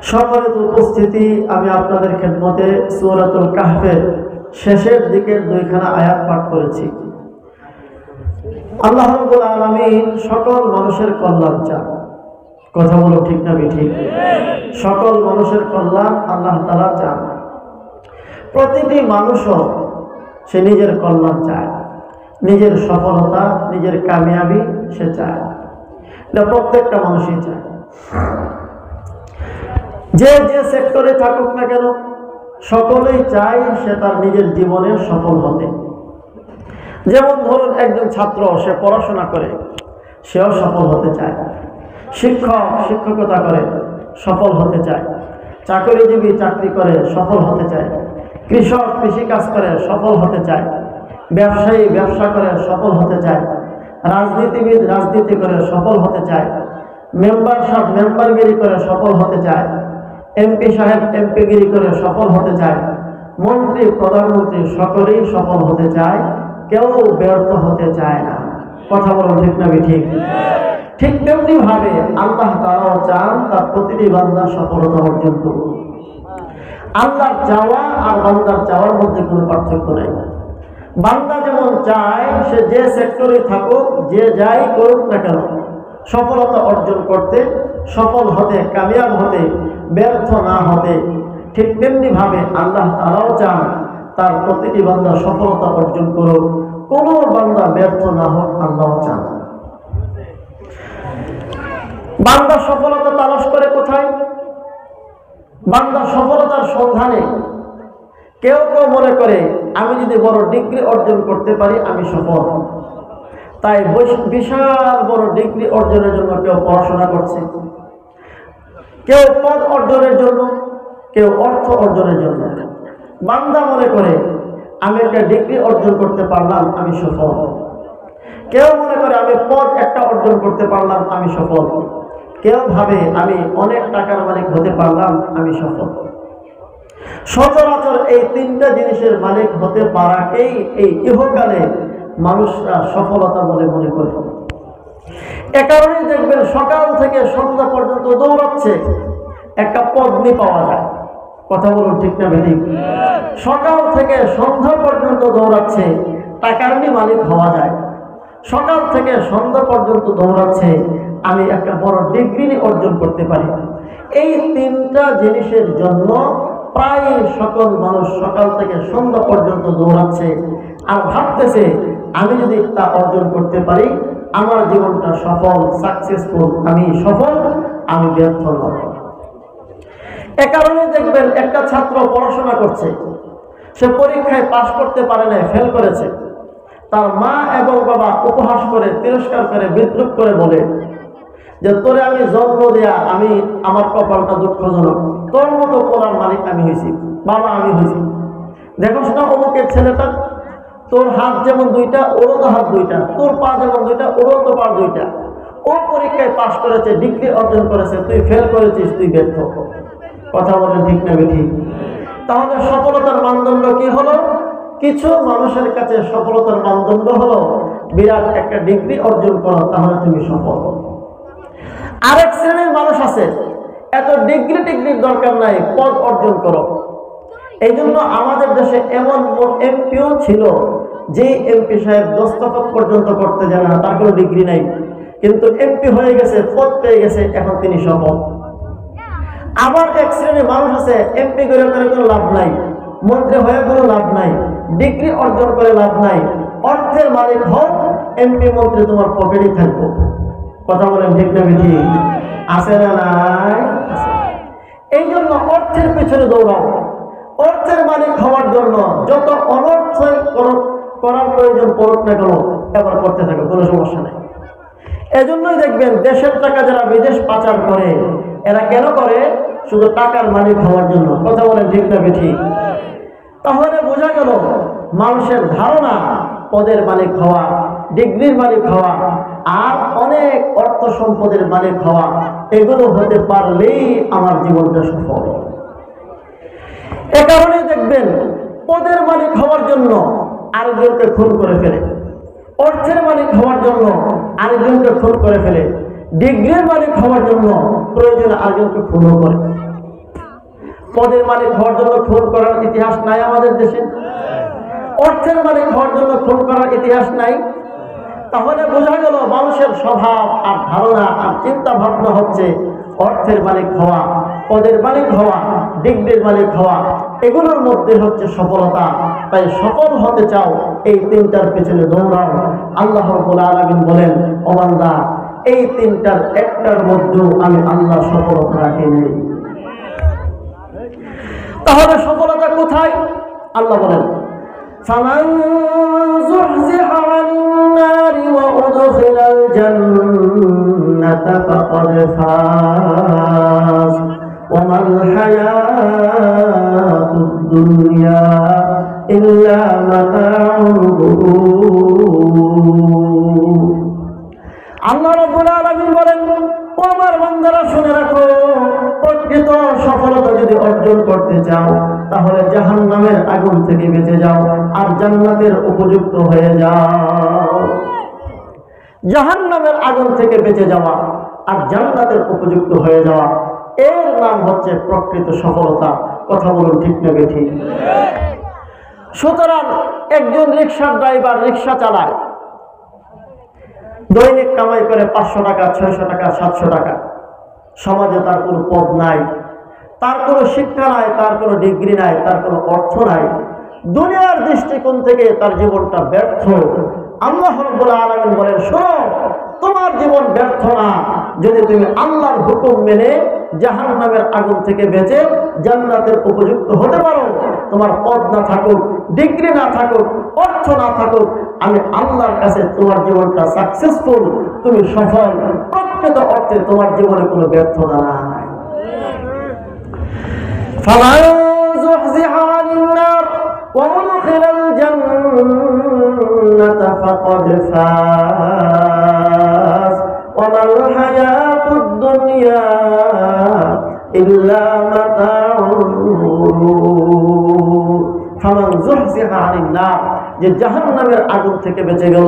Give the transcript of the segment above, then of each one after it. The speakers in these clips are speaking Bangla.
সম্মানিত উপস্থিতি, আমি আপনাদের খেদমতে সূরাতুল কাহফের শেষের দিকের দুইখানা আয়াত পাঠ করেছি। আল্লাহ রাব্বুল আলামিন সকল মানুষের কল্যাণ চান। কথা বলো ঠিক না ঠিক? সকল মানুষের কল্যাণ আল্লাহ তাআলা চান। প্রতিটি মানুষও সে নিজের কল্যাণ চায়, নিজের সফলতা, নিজের কামিয়াবি সে চায়। এটা প্রত্যেকটা মানুষই চায়। যে যে সেক্টরে থাকুক না কেন, সকলেই চায় সে তার নিজের জীবনে সফল হতে। যেমন ধরুন, একজন ছাত্র সে পড়াশোনা করে, সেও সফল হতে চায়। শিক্ষক শিক্ষকতা করে সফল হতে চায়। চাকরিজীবী চাকরি করে সফল হতে চায়। কৃষক কৃষিকাজ করে সফল হতে চায়। ব্যবসায়ী ব্যবসা করে সফল হতে চায়। রাজনীতিবিদ রাজনীতি করে সফল হতে চায়। মেম্বার সাহেব মেম্বারগিরি করে সফল হতে চায়। এমপি সাহেব এমপিগিরি করে সফল হতে চায়। মন্ত্রী প্রধানমন্ত্রী সকলেই সফল হতে চায়, কেউ ব্যর্থ হতে চায় না। কথা বলুন ঠিক না ঠিক? ঠিক তেমনি ভাবে আল্লাহ তাআলাও চান তার প্রতিটি বান্দা সফলতা অর্জন করুক। আল্লাহর চাওয়া আর বান্দার চাওয়ার মধ্যে কোনো পার্থক্য নেই। বান্দা যেমন চায় সে যে সেক্টরে থাকুক, যে যাই করুক না কেন, সফলতা অর্জন করতে, সফল হতে, কামিয়াব হতে, ব্যর্থ না হতে, ঠিক তেমনি ভাবে আল্লাহ তাআলাও চান তার প্রতিটি বান্দা সফলতা অর্জন করুক, কোনো বান্দা ব্যর্থ না হোক। আল্লাহ চান। বান্দা সফলতা তালাশ করে কোথায়? বান্দা সফলতার সন্ধানে। কেউ কেউ মনে করে আমি যদি বড় ডিগ্রি অর্জন করতে পারি আমি সফল, তাই বিশাল বড় ডিগ্রি অর্জনের জন্য কেউ পড়াশোনা করছে, কেউ পদ অর্জনের জন্য, কেউ অর্থ অর্জনের জন্য। বান্দা মনে করে আমি একটা ডিগ্রি অর্জন করতে পারলাম আমি সফল। কেউ মনে করে আমি পদ একটা অর্জন করতে পারলাম আমি সফল। কেউ ভাবে আমি অনেক টাকার মালিক হতে পারলাম আমি সফল। সচরাচর এই তিনটা জিনিসের মালিক হতে পারাকেই এই ইহকালে মানুষরা সফলতা বলে মনে করে। এ কারণেই দেখবেন সকাল থেকে সন্ধ্যা পর্যন্ত দৌড়াচ্ছে, একটা পদবি পাওয়া যায়। কথা বলুন ঠিক না ঠিক? সকাল থেকে সন্ধ্যা পর্যন্ত দৌড়াচ্ছে, টাকার মালিক হওয়া যায়। সকাল থেকে সন্ধ্যা পর্যন্ত দৌড়াচ্ছে, আমি একটা বড় ডিগ্রি অর্জন করতে পারি। এই তিনটা জিনিসের জন্য প্রায় সকল মানুষ সকাল থেকে সন্ধ্যা পর্যন্ত দৌড়াচ্ছে আর ভাবতেছে আমি যদি তা অর্জন করতে পারি আমার জীবনটা সফল, সাকসেসফুল, আমি সফল, আমি ব্যর্থ নই। এ কারণে দেখবেন একটা ছাত্র পড়াশোনা করছে, সে পরীক্ষায় পাশ করতে পারে না, ফেল করেছে। তার মা এবং বাবা উপহাস করে, তিরস্কার করে, বিদ্রুপ করে বলে যে তোরে আমি জন্ম দেয়া, আমি আমার কপালটা দুঃখজনক, তোর মতো পড়ার মালিক আমি হয়েছি, বাবা আমি হয়েছি। দেখো না অমুকের ছেলেটা, তোর হাত যেমন দুইটা ওরও তো হাত দুইটা, তোর পা যেমন দুইটা ওরও তো পা দুইটা। ও পরীক্ষায় পাশ করেছে, ডিগ্রি অর্জন করেছে, তুই ফেল করেছিস, তুই ব্যর্থ। কথা বলেন ঠিক না ঠিক? তাহলে সফলতার মানদণ্ড কি হলো? কিছু মানুষের কাছে সফলতার মানদণ্ড হলো বিরাট একটা ডিগ্রি অর্জন করো, তাহলে তুমি সফল। আরেক শ্রেণীর মানুষ আছে, এত ডিগ্রির দরকার নাই, পদ অর্জন করো। এই জন্য আমাদের দেশে এমন এমপিও ছিল যে এমপি সাহেব দস্তখত পর্যন্ত করতে জানে না, তার কোনো ডিগ্রি নাই, কিন্তু এমপি হয়ে গেছে, পদ পেয়ে গেছে, এখন তিনি সফল। আবার এক শ্রেণীর মানুষ আছে, এমপি করে কোনো লাভ নাই, মন্ত্রী হয়ে কোনো লাভ নাই, ডিগ্রি অর্জন করে লাভ নাই, অর্থের মালিক হোক, এমপি মন্ত্রী তোমার পকেটেই থাকবো। কথা বলেন ঠিক না ঠিক? আছে না নাই? এই জন্য অর্থের পেছনে দৌড়াও। অর্থের মালিক হওয়ার জন্য যত অনর্থ করার প্রয়োজন পড়ুক না কেন, এবার করতে থাকো, কোনো সমস্যা নেই। এজন্যই দেখবেন দেশের টাকা যারা বিদেশ পাচার করে, এরা কেন করে? শুধু টাকার মালিক হওয়ার জন্য। কথা বলেন ঠিক না ঠিক? তাহলে বোঝা গেল মানুষের ধারণা পদের মালিক হওয়া, ডিগ্রির মালিক হওয়া আর অনেক অর্থ সম্পদের মালিক হওয়া, এগুলো হতে পারলেই আমার জীবনটা সফল। এ কারণে দেখবেন পদের মালিক হওয়ার জন্য আরেকজনকে খুন করে ফেলে, অর্থের মালিক হওয়ার জন্য আরেকজনকে খুন করে ফেলে, ডিগ্রির মালিক হওয়ার জন্য প্রয়োজনে আরেকজনকে খুনও করে। পদের মালিক হওয়ার জন্য খুন করার ইতিহাস নাই আমাদের দেশে? অর্থের মালিক হওয়ার জন্য খুন করার ইতিহাস নাই? তাহলে বোঝা গেল মানুষের স্বভাব আর ধারণা আর চিন্তা ভাবনা হচ্ছে অর্থের মালিক হওয়া, পদের মালিক হওয়া, ডিগ্রির মালিক হওয়া, এগুলোর মধ্যে হচ্ছে সফলতা। তাই সফল হতে চাও, এই তিনটার পেছনে দৌড়াও। আল্লাহ রাব্বুল আলামিন বলেন, ও বান্দা, এই তিনটার একটার মধ্যেও আমি আল্লাহ সফলতা রাখিনি। তাহলে সফলতা কোথায়? আল্লাহ বলেন, فمن زحزح عن النار وأدخل الجنة فقد فاز وما الحياة الدنيا إلا متاع الغرور। আল্লাহ রাব্বুল আলামিন বলেন, ও আমার বান্দারা শুনে রাখো, প্রকৃত সফলতা যদি অর্জন করতে চাও তাহলে জাহান্নামের আগুন থেকে বেঁচে যাও আর জান্নাতের উপযুক্ত হয়ে যাও। জাহান্নামের আগুন থেকে বেঁচে যাওয়া আর জান্নাতের উপযুক্ত হয়ে যাওয়া, এর নাম হচ্ছে প্রকৃত সফলতা। কথা বলুন, ঠিক না বেঠিক? সুতরাং একজন রিকশার ড্রাইভার রিকশা চালায়, দৈনিক কামাই করে 500 টাকা, 600 টাকা, 700 টাকা। সমাজে তার কোনো পদ নাই, তার কোনো শিক্ষা নাই, তার কোনো ডিগ্রি নাই, তার কোনো অর্থ নাই। দুনিয়ার দৃষ্টিকোণ থেকে তার জীবনটা ব্যর্থ। আল্লাহ রাব্বুল আলামিন বলেন, শোনো, তোমার জীবন ব্যর্থ না যদি তুমি আল্লাহর হুকুম মেনে জাহান্নামের আগুন থেকে বেঁচে জান্নাতের উপযুক্ত হতে পারো। তোমার পদ না থাকুক, ডিগ্রি না থাকুক, অর্থ না থাকুক, আমি আল্লাহর কাছে তোমার জীবনটা সাকসেসফুল, তুমি সফল। প্রকৃত অর্থে তোমার জীবনে কোনো ব্যর্থতা নাই। فمن زحزح عن النار وأدخل الجنة فقد فاز وما الحياة الدنيا إلا متاع الغرور। فمن زحزح عن النار, যে জাহান্নামের আগুন থেকে বেঁচে গেল,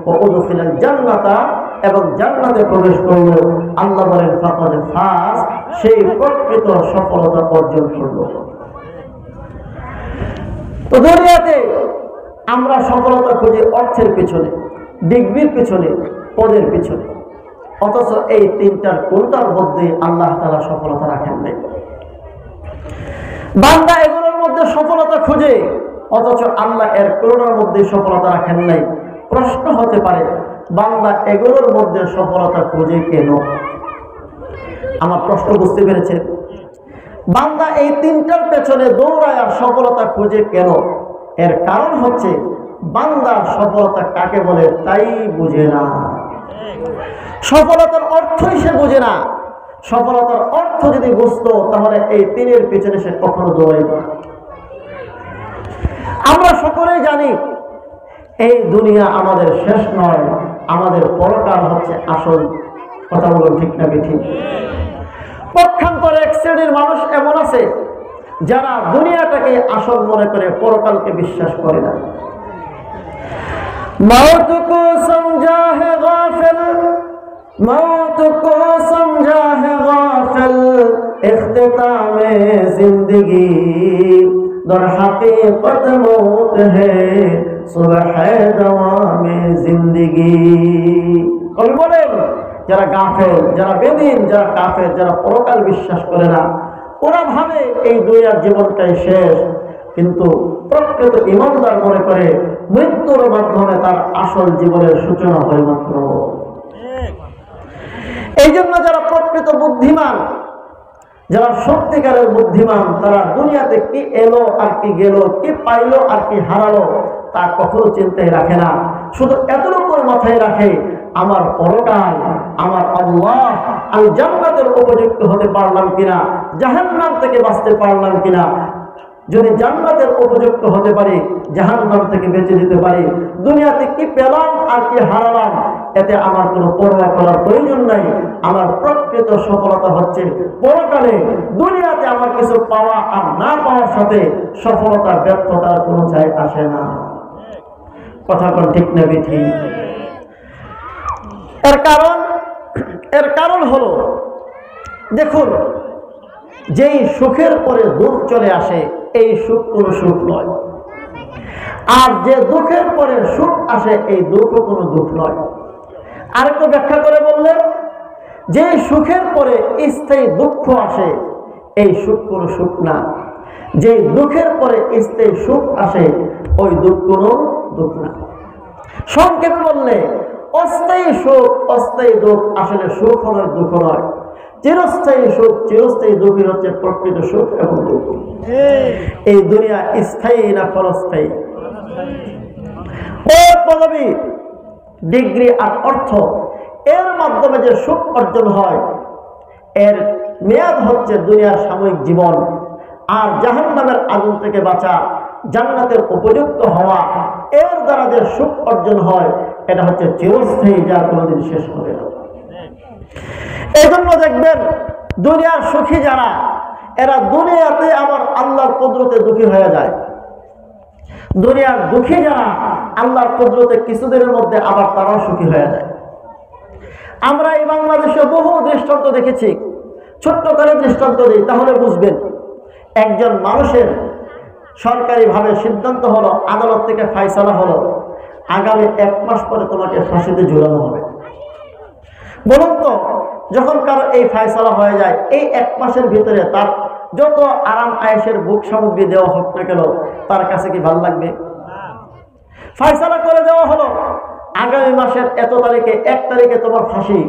ও উদখিলাল জান্নাতা, এবং জান্নাতে প্রবেশ করলো, আল্লাহ বলেন ফাকাদ ফাজ, সেই প্রকৃত সফলতা অর্জন করলো। তো দুনিয়াতে আমরা সফলতা খুঁজি অর্থের পিছনে, ডিগ্রির পিছনে, পদের পিছনে, অথচ এই তিনটার কোনটার মধ্যে আল্লাহ তাআলা সফলতা রাখেন নাই। বান্দা এগুলোর মধ্যে সফলতা খুঁজে, অথচ আল্লাহ এর কোনটার মধ্যে সফলতা রাখেন নাই। প্রশ্ন হতে পারে, বান্দা এগুলোর মধ্যে সফলতা খুঁজে কেন? আমার প্রশ্ন বুঝতে পেরেছেন? বান্দা এই তিনটার পেছনে দৌড়ায় আর সফলতা খুঁজে কেন? এর কারণ হচ্ছে বান্দার সফলতা কাকে বলে তাই বুঝে না। সফলতার অর্থই সে বুঝে না। সফলতার অর্থ যদি বুঝতো তাহলে এই তিনের পেছনে সে কখনো দৌড়াইত না। আমরা সকলেই জানি এই দুনিয়া আমাদের শেষ নয়, আমাদের পরকাল হচ্ছে আসল। কথা বলুন, ঠিক না বেঠিক? পক্ষান্তরে এক শ্রেণীর মানুষ এমন আছে যারা দুনিয়াটাকে আসল মনে করে, পরকালকে বিশ্বাস করে না। मौत को समझा है गाफिल, मौत को समझा है गाफिल, इख्तितामे जिंदगी दर हकीकत मौत है सुबह दवामे जिंदगी। কবি বলেন, যারা গাফেল, যারা বেদিন, যারা কাফের, যারা পরকাল বিশ্বাস করে না, ওরা ভাবে এই দুনিয়ার জীবনটাই শেষ, কিন্তু প্রকৃত ইমানদার মনে করে মৃত্যুর মাধ্যমে তার আসল জীবনের সূচনা হয় মাত্র। এই জন্য যারা প্রকৃত বুদ্ধিমান, যারা সত্যিকারের বুদ্ধিমান, তারা দুনিয়াতে কি এলো আর কি গেল, কি পাইলো আর কি হারালো তা কখনো চিন্তায় রাখে না। শুধু এতটুকু মাথায় রাখে, আমার পরকাল, আমার আল্লাহ, আমি জান্নাতের উপযুক্ত হতে পারলাম কিনা, জাহান্নাম থেকে বাঁচতে পারলাম কিনা। যদি জান্নাতের উপযুক্ত হতে পারি, জাহান্নাম থেকে বেঁচে যেতে পারি, দুনিয়াতে কি পেলাম আর কি হারালাম এতে আমার কোনো পরোয়া করার প্রয়োজন নাই। আমার প্রকৃত সফলতা হচ্ছে পরকালে। দুনিয়াতে আমার কিছু পাওয়া আর না পাওয়ার সাথে সফলতা ব্যর্থতার কোনো যায় আসে না। কথা কোন ঠিক না বেঠিক? এর কারণ হলো, দেখুন, যেই সুখের পরে দুঃখ চলে আসে এই সুখ কোনো সুখ নয়, আর যে দুঃখের পরে সুখ আসে এই দুঃখ কোনো দুঃখ নয়। আরেকটু ব্যাখ্যা করে বললেন, যে সুখের পরে স্থায়ী দুঃখ আসে এই সুখ কোনো সুখ না, যে দুঃখের পরে স্থায়ী সুখ আসে ওই দুঃখ কোনো দুঃখ না। সংক্ষেপে বললে অস্থায়ী সুখ অস্থায়ী দুঃখ আসলে সুখ নয়, দুঃখ নয়। চিরস্থায়ী সুখ চিরস্থায়ী দুঃখই হচ্ছে প্রকৃত সুখ এবং দুঃখ। এই দুনিয়া স্থায়ী না ক্ষণস্থায়ী? পদবী, ডিগ্রি আর অর্থ এর মাধ্যমে যে সুখ অর্জন হয় এর মেয়াদ হচ্ছে দুনিয়ার সাময়িক জীবন, আর জাহান্নামের আগুন থেকে বাঁচা, জান্নাতের উপযুক্ত হওয়া, এর দ্বারা যে সুখ অর্জন হয় এটা হচ্ছে চিরস্থায়ী, যা কোনোদিন শেষ হবে না। এই জন্য দেখবেন দুনিয়ার সুখী যারা, এরা দুনিয়াতে আবার আল্লাহর কুদরতে দুঃখী হয়ে যায়। দুনিয়ার দুঃখী যারা আল্লাহর কুদরতে কিছুদিনের মধ্যে আবার তারাও সুখী হয়ে যায়। আমরা এই বাংলাদেশে বহু দৃষ্টান্ত দেখেছি। ছোট্ট করে দৃষ্টান্ত দিই তাহলে বুঝবেন। একজন মানুষের সরকারিভাবে সিদ্ধান্ত হলো, আদালত থেকে ফায়সালা হলো, আগামী 1 মাস পরে তোমাকে ফাঁসিতে ঝুলানো হবে। বলুন তো, যখন কারো এই ফায়সালা হয়ে যায়, এই 1 মাসের ভিতরে তার যত আরাম আয়েশের বুক সামগ্রী দেওয়া হোক না কেন, তার কাছে কি ভালো লাগবে? ফায়সালা করে দেওয়া হলো আগামী মাসের এত তারিখে, 1 তারিখে তোমার ফাঁসি।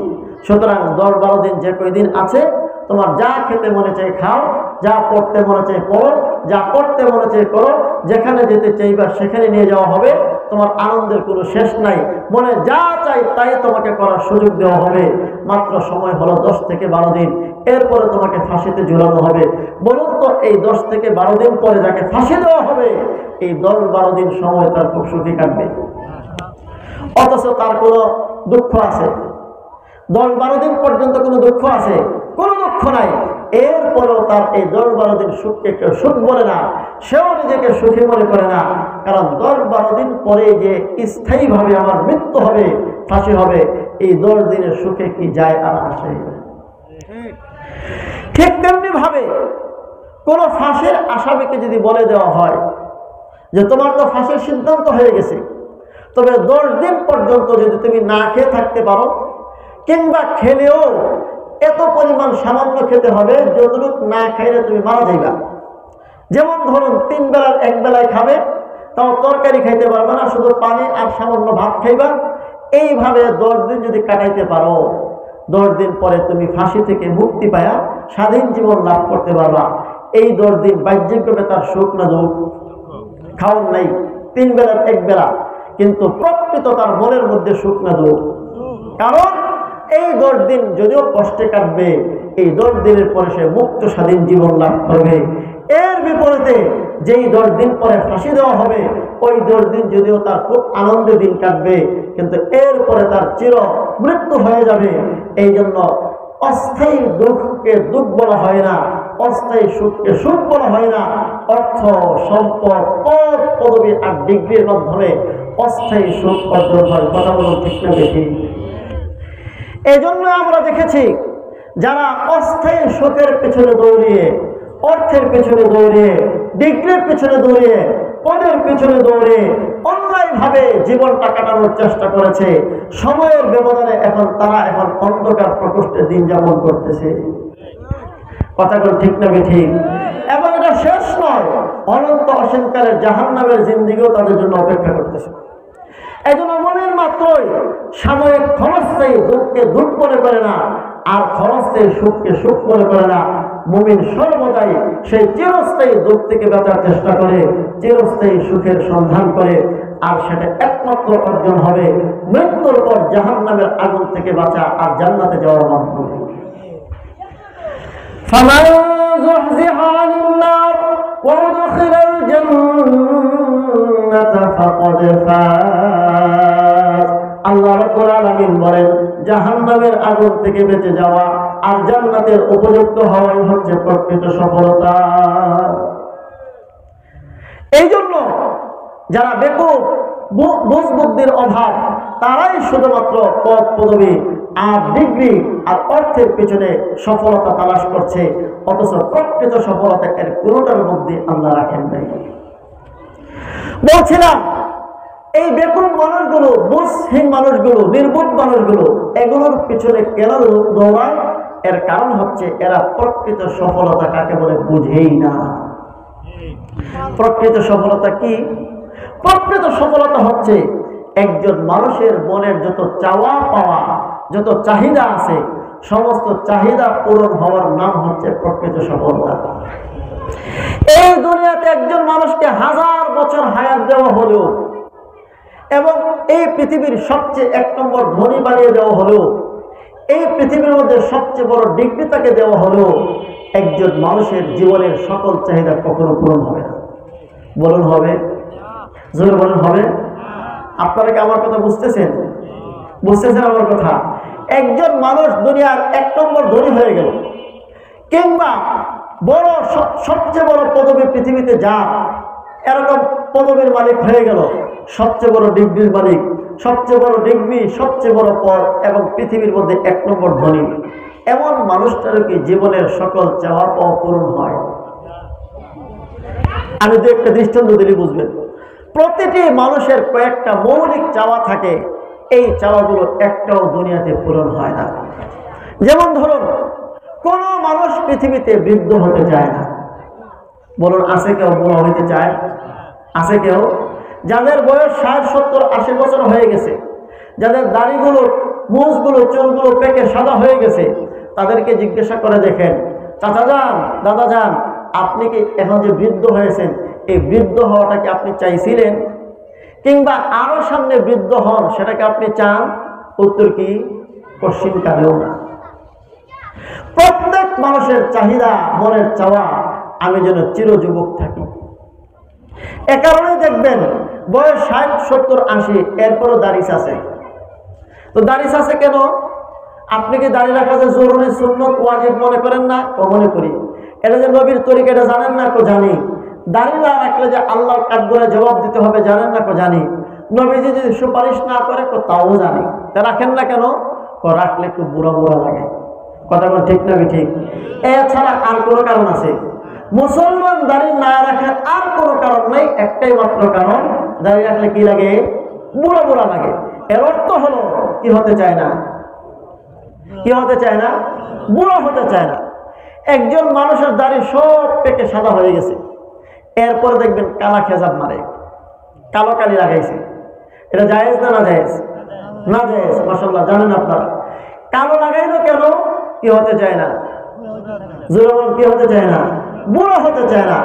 সুতরাং 10-12 দিন যে কয়দিন আছে তোমার যা খেতে মনে চাই খাও, যা পড়তে মনে চাই পড়ো, যা করতে মনে চাই করো, যেখানে যেতে চাইবা সেখানে নিয়ে যাওয়া হবে। তোমার আনন্দের কোনো শেষ নাই, মনে যা চাই তাই তোমাকে করার সুযোগ দেওয়া হবে। মাত্র সময় হলো 10 থেকে 12 দিন, এরপরে তোমাকে ফাঁসিতে ঝুলানো হবে। বলুন তো, এই 10 থেকে 12 দিন পরে যাকে ফাঁসি দেওয়া হবে, এই 10-12 দিন সময় তার খুব সুখী কাটবে, অথচ তার কোনো দুঃখ আছে? 10-12 দিন পর্যন্ত কোনো দুঃখ আছে? কোনো দুঃখ নাই। এরপরেও তার এই 10-12 দিন সুখকে কেউ সুখ বলে না, সেও নিজেকে সুখী মনে করে না। কারণ 10-12 দিন পরে যে স্থায়ীভাবে আমার মৃত্যু হবে, ফাঁসি হবে, এই 10 দিনের সুখে কি যায় আর আসে? ঠিক তেমনি ভাবে কোন ফাঁসির আসামিকে যদি বলে দেওয়া হয় যে তোমার তো ফাঁসির সিদ্ধান্ত হয়ে গেছে, তবে 10 দিন পর্যন্ত যদি তুমি না খেয়ে থাকতে পারো, কিংবা খেলেও এত পরিমাণ সামান্য খেতে হবে যতটুকু না খাইলে তুমি মারা যাইবা। যেমন ধরুন 3 বেলার 1 বেলায় খাবে, তাও তরকারি খাইতে পারবে না, শুধু পানি আর সামান্য ভাত খাইবা। এইভাবে 10 দিন যদি কাটাইতে পারো, 10 দিন পরে তুমি ফাঁসি থেকে মুক্তি পায়া স্বাধীন জীবন লাভ করতে পারবা। এই 10 দিন বাহ্যিকভাবে তার সুখ না দুঃখ? খাওয়ার নাই, 3 বেলার 1 বেলা, কিন্তু প্রকৃত তার মনের মধ্যে সুখ না দুঃখ? কারণ এই 10 দিন যদিও কষ্টে কাটবে, এই 10 দিনের পরে সে মুক্ত স্বাধীন জীবন লাভ করবে। এর বিপরীতে যেই 10 দিন পরে ফাঁসি দেওয়া হবে, ওই 10 দিন যদিও তার খুব আনন্দের দিন কাটবে, কিন্তু এরপরে তার চির মৃত্যু হয়ে যাবে। এই জন্য অস্থায়ী দুঃখকে দুঃখ বলা হয় না, অস্থায়ী সুখকে সুখ বলা হয় না। অর্থ, সম্পদ, পদ, পদবী আর ডিগ্রির মাধ্যমে অস্থায়ী সুখ অর্জন হয়। কথা বলুন ঠিক না বেশি? এই জন্য আমরা দেখেছি যারা অস্থায়ী সুখের পেছনে দৌড়িয়ে, অর্থের পেছনে দৌড়িয়ে, ডিগ্রির পেছনে দৌড়িয়ে, পদের পেছনে দৌড়ে অন্যায়ভাবে জীবনটা কাটানোর চেষ্টা করেছে, সময়ের ব্যবধানে তারা এখন অন্ধকার প্রকোষ্ঠে দিন যাপন করতেছে। কথাগুলো ঠিক না ঠিক? এবং এটা শেষ নয়, অনন্ত অসীমকালের জাহান্নামের জিন্দেগিও তাদের জন্য অপেক্ষা করতেছে। এজন্য মনের মাত্রই সাময়িক ক্ষণস্থায়ী দুঃখকে দুঃখ মনে করে না, আর ক্ষণস্থায়ী সুখকে সুখ মনে করে না। মুমিন সর্বদাই সেই চিরস্থায়ী দুঃখ থেকে বাঁচার চেষ্টা করে, চিরস্থায়ী সুখের সন্ধান করে, আর সেটা একমাত্র অর্জন হবে মৃত্যুর পর জাহান্নামের আগুন থেকে বাঁচা আর জান্নাতে যাওয়ার মাধ্যমে। فمن زحزح عن النار وأدخل الجنة فقد فاز। আল্লাহ রাব্বুল আলামিন বলেন, জাহান্নামের আগুন থেকে বেঁচে যাওয়া আর জান্নাতের উপযুক্ত হওয়াই হচ্ছে প্রকৃত সফলতা। এই জন্য যারা বেকুব, বুঝ বুদ্ধির অভাব, তারাই শুধুমাত্র পদ পদবী আর ডিগ্রি আর অর্থের পেছনে সফলতা তালাশ করছে, অথচ প্রকৃত সফলতা এর কোনোটার মধ্যে আল্লাহ রাখেন নাই। বলছিলাম এই বেকুব মানুষগুলো, বুঝহীন মানুষগুলো, নির্বোধ মানুষগুলো এগুলোর পিছনে কেন দৌড়ায়? এর কারণ হচ্ছে এরা প্রকৃত সফলতা কাকে বলে বুঝেই না। প্রকৃত সফলতা কি? প্রকৃত সফলতা হচ্ছে একজন মানুষের মনের যত চাওয়া পাওয়া, যত চাহিদা আছে, সমস্ত চাহিদা পূরণ হওয়ার নাম হচ্ছে প্রকৃত সফলতা। এই দুনিয়াতে একজন মানুষকে 1000 বছর হায়াত দেওয়া হলেও এবং এই পৃথিবীর সবচেয়ে 1 নম্বর ধনী বানিয়ে দেওয়া হলেও, এই পৃথিবীর মধ্যে সবচেয়ে বড় ডিগ্রি তাকে দেওয়া হলেও, একজন মানুষের জীবনের সকল চাহিদা কখনো পূরণ হবে না। বলুন হবে? জোরে বলুন হবে? আপনারা কি আমার কথা বুঝতেছেন? বুঝতেছেন আমার কথা? একজন মানুষ দুনিয়ার 1 নম্বর ধনী হয়ে গেল, কিংবা বড় সবচেয়ে বড় পদবী পৃথিবীতে যা এরকম পদবীর মালিক হয়ে গেল, সবচেয়ে বড় ডিগ্রির মালিক, সবচেয়ে বড় ডিগ্রি, সবচেয়ে বড় পদ এবং পৃথিবীর মধ্যে 1 নম্বর ধনী, এমন মানুষটার কি জীবনের সকল চাওয়া পাওয়া পূরণ হয়? আমি তো একটা দৃষ্টান্ত দিলে বুঝবেন। প্রতিটি মানুষের কয়েকটা মৌলিক চাওয়া থাকে, এই চাওয়াগুলো একটাও দুনিয়াতে পূরণ হয় না। যেমন ধরুন, কোন মানুষ পৃথিবীতে বৃদ্ধ হতে চায় না। বলুন আছে কেউ বুড়া হইতে চায়? আছে কেউ? যাদের বয়স 60, 70, 80 বছর হয়ে গেছে, যাদের দাড়িগুলো, মুছগুলো, চুলগুলো পেকে সাদা হয়ে গেছে, তাদেরকে জিজ্ঞাসা করে দেখেন, চাচা যান, দাদা যান, আপনি কি এখন যে বৃদ্ধ হয়েছেন, এই বৃদ্ধ হওয়াটা কি আপনি চাইছিলেন? কিংবা আরো সামনে বৃদ্ধ হন, সেটাকে আপনি চান? উত্তর কি? কোশ্চিন কালেও না। প্রত্যেক মানুষের চাহিদা, মনের চাওয়া, আমি যেন চিরযুবক থাকি। এ কারণে দেখবেন বয়স 60, 70, 80 এরপরও দাড়ি আছে। তো দাড়ি আছে কেন? আপনি কি দাড়ি রাখা যে জরুরি, সুন্নত, ওয়াজিব মনে করেন না? মনে করি। এটা যে নবীর তরিকা, এটা জানেন না? জানি। দাড়ি না রাখলে যে আল্লাহর কাঠগড়ায় জবাব দিতে হবে, জানেন না? জানি। নবীজি যদি সুপারিশ না করে তাও জানি। তা রাখেন না কেন? রাখলে একটু বুড়া বুড়া লাগে। কথা বল ঠিক না? ঠিক। এছাড়া আর কোনো কারণ আছে? মুসলমান দাড়ি না রাখার আর কোনো কারণ নেই, একটাই মাত্র কারণ, দাড়ি রাখলে কি লাগে? বুড়া বুড়া লাগে। এর অর্থ হলো কি হতে চায় না? কি হতে চায় না? বুড়া হতে চায় না। একজন মানুষের দাড়ি সব পেকে সাদা হয়ে গেছে, এরপরে দেখবেন কালা খেজাব মারে, কালো কালি লাগাইছে। এটা জায়েজ না না জায়েজ? না জায়েজ। মাশাআল্লাহ, জানেন আপনারা। কালো লাগাইলো কেন? কি হতে চায় না? জোরে বলুন, কি হতে চায় না? বুড়ো হতে চায় না।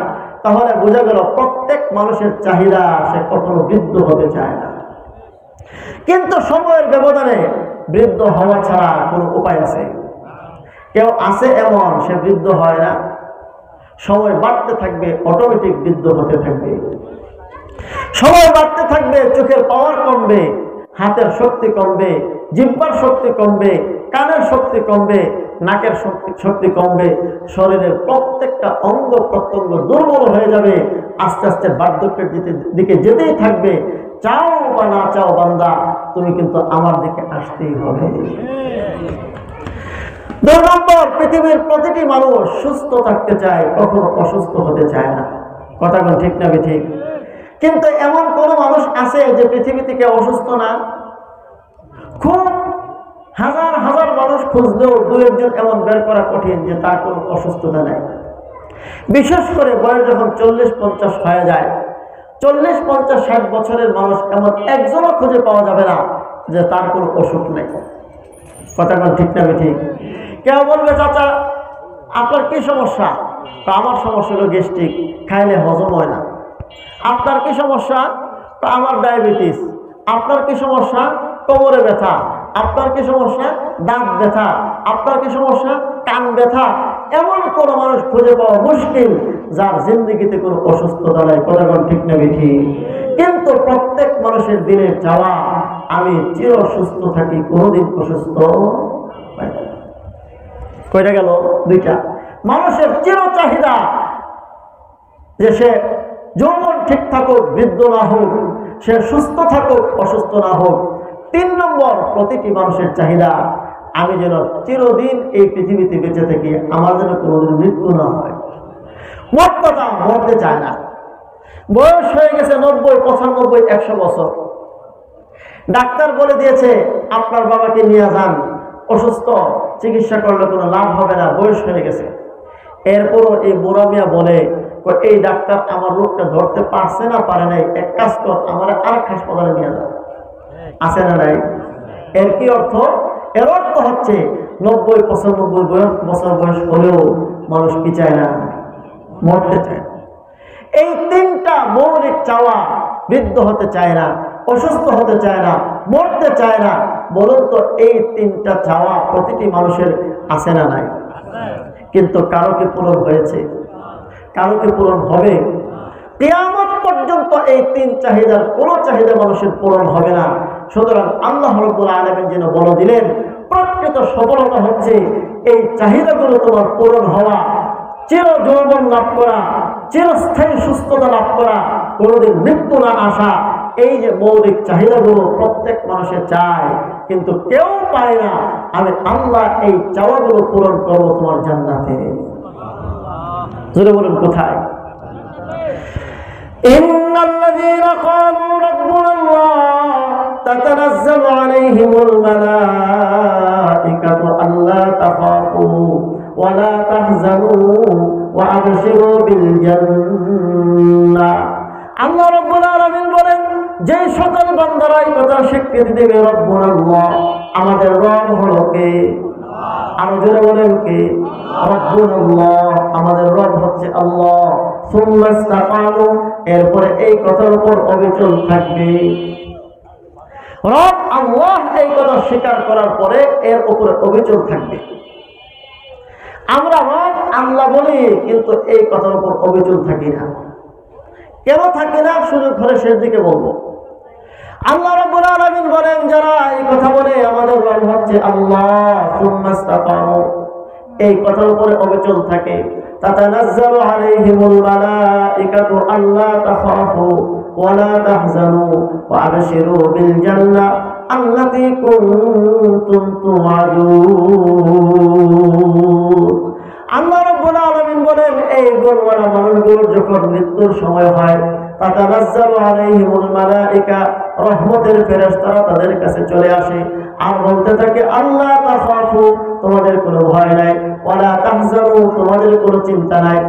তাহলে বোঝা গেল প্রত্যেক মানুষের চাহিদা, সে কখনো বৃদ্ধ হতে চায় না। কিন্তু সময়ের ব্যবধানে বৃদ্ধ হওয়া ছাড়া কোনো উপায় আছে? কেউ আছে এমন সে বৃদ্ধ হয় না? সময় বাড়তে থাকবে, অটোমেটিক বৃদ্ধ হতে থাকবে। সময় বাড়তে থাকবে, চোখের পাওয়ার কমবে, হাতের শক্তি কমবে, জিহ্বার শক্তি কমবে, কানের শক্তি কমবে, নাকের শক্তি কমবে, শরীরের প্রত্যেকটা অঙ্গ প্রত্যঙ্গ দুর্বল হয়ে যাবে। আস্তে আস্তে বার্ধক্যের দিকে যেতেই থাকবে। চাও বা না চাও বান্দা, তুমি কিন্তু আমার দিকে আসতেই হবে। 2 নম্বর, পৃথিবীর প্রতিটি মানুষ সুস্থ থাকতে চায়, কখনো অসুস্থ হতে চায় না। কথা কোন ঠিক না? ঠিক। কিন্তু এমন কোন মানুষ আছে যে পৃথিবী থেকে অসুস্থ না? খুব হাজার হাজার মানুষ খুঁজলেও 2-1 জন এমন বের করা কঠিন যে তার কোনো অসুস্থতা নেই। বিশেষ করে বয়স যখন 40-50 হয়ে যায়, 40-50-60 বছরের মানুষ এমন একজনও খুঁজে পাওয়া যাবে না যে তার কোনো অসুখ নেই। কথা কোন ঠিক না? ঠিক। কেউ বলবে, চাচা আপনার কি সমস্যা? তো আমার সমস্যা হলো গ্যাস্ট্রিক, খাইলে হজম হয় না। আপনার কি সমস্যা? তো আমার ডায়াবেটিস। আপনার কি সমস্যা? কোমরে ব্যথা। আপনার কি সমস্যা? দাঁত ব্যথা। আপনার কি সমস্যা? কান ব্যথা। এমন কোন মানুষ খুঁজে পাওয়া মুশকিল যার জিন্দগিতে কোনো অসুস্থতা নাই। কথা ঠিক না? ঠিক। কিন্তু প্রত্যেক মানুষের দিনের চাওয়া, আমি চির সুস্থ থাকি, কোনোদিন অসুস্থ হয় না। কয়টা গেল? 2টা। মানুষের চির চাহিদা যে সে যৌবন ঠিক থাকুক, বৃদ্ধ না হোক, সে সুস্থ থাকুক, অসুস্থ না হোক। 3 নম্বর, প্রতিটি মানুষের চাহিদা আমি যেন চিরদিন এই পৃথিবীতে বেঁচে থাকি, আমার যেন কোনোদিন মৃত্যু না হয়। মোট কথা মরতে চায় না। বয়স হয়ে গেছে 90, 95, 100 বছর। ডাক্তার বলে দিয়েছে আপনার বাবাকে নিয়ে যান, অসুস্থ, চিকিৎসা করলে কোনো লাভ হবে না, বয়স হয়ে গেছে। এরপরও এই বুড়া মিয়া বলে, এই ডাক্তার আমার রোগটা ধরতে পারছে না, পারে নাই, এক কাজ কর, আমার আর হাসপাতালে নিয়ে যান। আছে না নাই? এর কি অর্থ? এর অর্থ হচ্ছে 90, 95 বছর বয়স হলেও মানুষ কি চায় না? মরতে চায় না। এই তিনটা মৌলিক চাওয়া, বৃদ্ধ হতে চায় না, অসুস্থ হতে চায় না, মরতে চায় না। বলুন তো এই তিনটা চাওয়া প্রতিটি মানুষের আছে না নাই? কিন্তু কারো কি পূরণ হয়েছে? কারো কি পূরণ হবে? কিয়ামত পর্যন্ত এই তিন চাহিদার কোন চাহিদা মানুষের পূরণ হবে না। সুতরাং আল্লাহ রাব্বুল আলামিন যেন বলে দিলেন, প্রকৃত সফলতা হচ্ছে এই চাহিদাগুলো তোমার পূরণ হওয়া, চির যৌবন লাভ করা, চিরস্থায়ী সুস্থতা লাভ করা, কোনোদিন মৃত্যু না আসা। এই যে মৌলিক চাহিদাগুলো প্রত্যেক মানুষে চায়, কিন্তু কেউ পায় না। আমি আল্লাহ এই চাওয়াগুলো পূরণ করবো তোমার জান্নাতে। জোরে বলুন কোথায়? ইন্নাল্লাযীনা ক্বালু রাব্বুনা আল্লাহ তাতানাজ্জালু আলাইহিমুল মালাঈকাতু আল্লা তাখাফু ওয়া লা তাহজানু ওয়া আবশিরু বিল জান্নাহ। আল্লাহ রাব্বুল আলামিন বলেন, যে সকল বান্দারা এই কথা স্বীকৃতি দেবে রব্বুনা আল্লাহ, আমাদের রব হলো কে? আরো জোরে বলেন কে? রব্বুনা আল্লাহ, আমাদের রব হচ্ছে আল্লাহ। সুম্মা ইসতাকামু, এরপরে এই কথার উপর অবিচল থাকবে। রব আল্লাহ এই কথা স্বীকার করার পরে এর উপরে অবিচল থাকবে। আমরা রব আল্লাহ বলি, কিন্তু এই কথার উপর অবিচল থাকি না। কেন থাকি না? সুযোগ ধরে শেষ দিকে বলবো। আল্লাহ রাব্বুল আলামিন বলেন, যারা এই কথা বলে আমাদের রব হচ্ছে আল্লাহ, সুম্মা ইসতাকামু, এই কথার উপরে অবিচল থাকে, তাতানাজ্জালু আলাইহিমুল মালাঈকাতু আল্লা তাখাফু ওয়া লা তাহজানু ওয়া আবশিরু বিল জান্নাহ আল্লাতী কুনতুম তুআদুন। আল্লাহ রাব্বুল আলামিন বলেন, এই গুণওয়ালা মানুষগুলোর যখন মৃত্যুর সময় হয়, তাতানাজ্জালু আলাইহিমুল মালাঈকা, রহমতের ফেরেশতারা তাদের কাছে চলে আসে আর বলতে থাকে, আল্লাহ তাখাফু, তোমাদের কোনো ভয় নাই, ওয়া লা তাহজানু, তোমাদের কোনো চিন্তা নাই,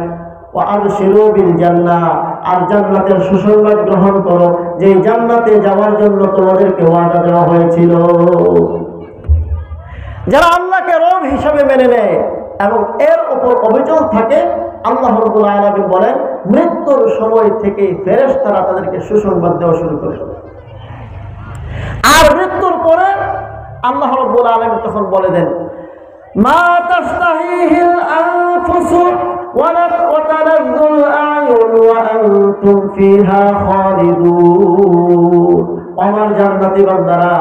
ওয়া আবশিরু বিল জান্নাহ, আর জান্নাতের সুসংবাদ গ্রহণ করো, যে জান্নাতে যাওয়ার জন্য তোমাদেরকে ওয়াদা দেওয়া হয়েছিল। যারা আল্লাহকে রব হিসাবে মেনে নেয় এবং এর উপর অবিচল থাকে, আল্লাহ রাব্বুল আলামিন বলেন, মৃত্যুর সময় থেকে ফেরেশতারা তাদেরকে সুসংবাদ দেওয়া শুরু করে। আর মৃত্যুর পরে আল্লাহ রাব্বুল আলামিন তখন বলে দেন, মা তাস্তাহিহিল আনফুসু ওয়া লা তানাজ্জুল আ'য়ুন ওয়া আনতুম ফিহা খালিদুন। আমার জান্নাতি বান্দারা,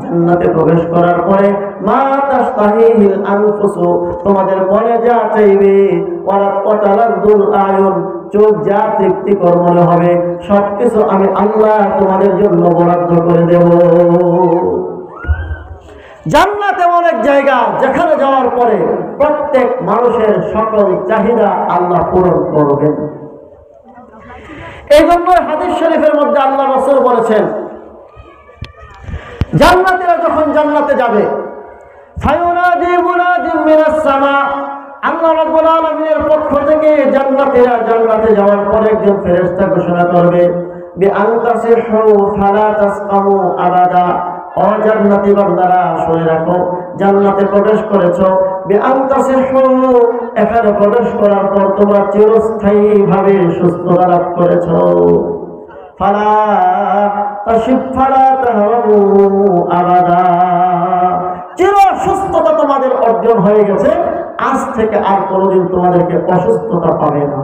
জান্নাতে প্রবেশ করার পরে মা তাস্তাহিহিল আনফুসু, তোমাদের মনে যা চাইবে, ওয়া লা তানাজ্জুল আ'য়ুন, চোখ যা তৃপ্তিকর মনে হবে, সবকিছু আমি আল্লাহ তোমাদের জন্য বরাদ্দ করে দেব। জান্নাতে অনেক জায়গা, যেখানে যাওয়ার পরে প্রত্যেক মানুষের সকল চাহিদা আল্লাহ পূরণ করবেন। এই জন্য হাদিস শরীফের মধ্যে আল্লাহ রাসূল বলেছেন, জান্নাতীরা যখন জান্নাতে যাবে, ফায়ুনাদি মুনাদিম মিনাস সামা, আল্লাহ রাব্বুল আলামিনের পক্ষ থেকে জান্নাতীরা জান্নাতে যাওয়ার পরে একজন ফেরেশতা ঘোষণা করবে, বিআনতাসিহু ফালা তাসকামু আবাদা। ও জান্নাতি বান্দারা, শুনে রাখো, জান্নাতে প্রবেশ করেছো, বিআনতাসিহু, এখানে প্রবেশ করার পর তোমরা চিরস্থায়ী ভাবে সুস্থতা লাভ করেছো। ফালা তাশিব ফালা তাহরামু আবাদা, চির সুস্থতা তোমাদের অর্জন হয়ে গেছে, আজ থেকে আর কোনোদিন তোমাদেরকে অসুস্থতা পাবে না।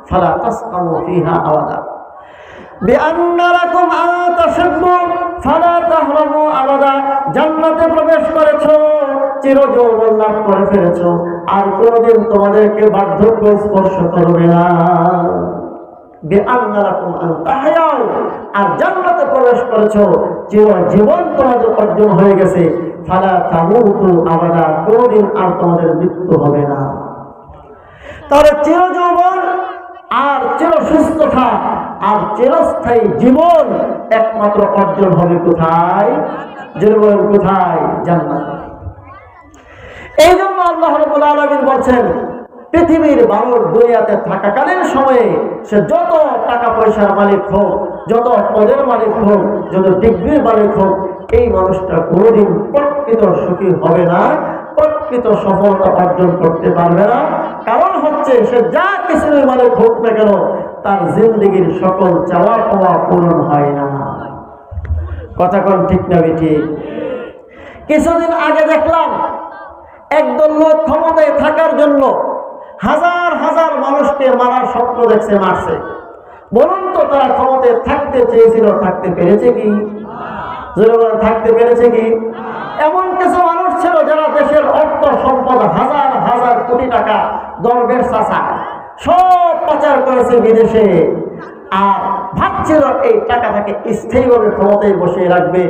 ফালা তাসকামু ফিহা আবাদা বিআন্না লাকুম আন তাশিবু ফালা তাহরামু আবাদা। জান্নাতে প্রবেশ করেছো, চির যৌবন লাভ করে ফেলেছো, আর কোনোদিন তোমাদেরকে বার্ধক্য স্পর্শ করবে না। বিআন্না লাকুম আন তাহয়াউ, আর জান্নাতে প্রবেশ করেছো, চির জীবন তোমাদের অর্জন হয়ে গেছে। ফালা তামুতু আবাদা, কোনদিন আর তোমাদের মৃত্যু হবে না। তাহলে চিরযৌবন আর চিরসুস্থতা আর চিরস্থায়ী জীবন একমাত্র অর্জন হবে কোথায়? জীবন কোথায়? জান্নাতে। এই জন্য আল্লাহ রাব্বুল আলামিন বলছেন, পৃথিবীর মানুষ দুনিয়াতে থাকাকালীন সময়ে সে যত টাকা পয়সার মালিক হোক, যত পদের মালিক হোক, যত ডিগ্রির মালিক হোক, এই মানুষটা কোনোদিন প্রকৃত সুখী হবে না, প্রকৃত সফলতা অর্জন করতে পারবে না। কারণ হচ্ছে সে যা কিছুর মালিক হোক না কেন, তার জিন্দগির সকল চাওয়া পাওয়া পূরণ হয় না। কথা কোন ঠিক না বেঠি? কিছুদিন আগে দেখলাম একদল লোক ক্ষমতায় থাকার জন্য হাজার হাজার মানুষকে মারার স্বপ্ন দেখছে, মারছে। বলুন তো তারা ক্ষমতায় থাকতে চেয়েছিল, থাকতে পেরেছে কি? থাকতে পেরেছে কি? এমন কিছু মানুষ ছিল যারা দেশের অর্থ সম্পদ হাজার হাজার কোটি টাকা দরবেশ চাচা সব পাচার করেছে বিদেশে, আর ভাবছিল এই টাকাটাকে স্থায়ীভাবে ক্ষমতায় বসিয়ে রাখবে,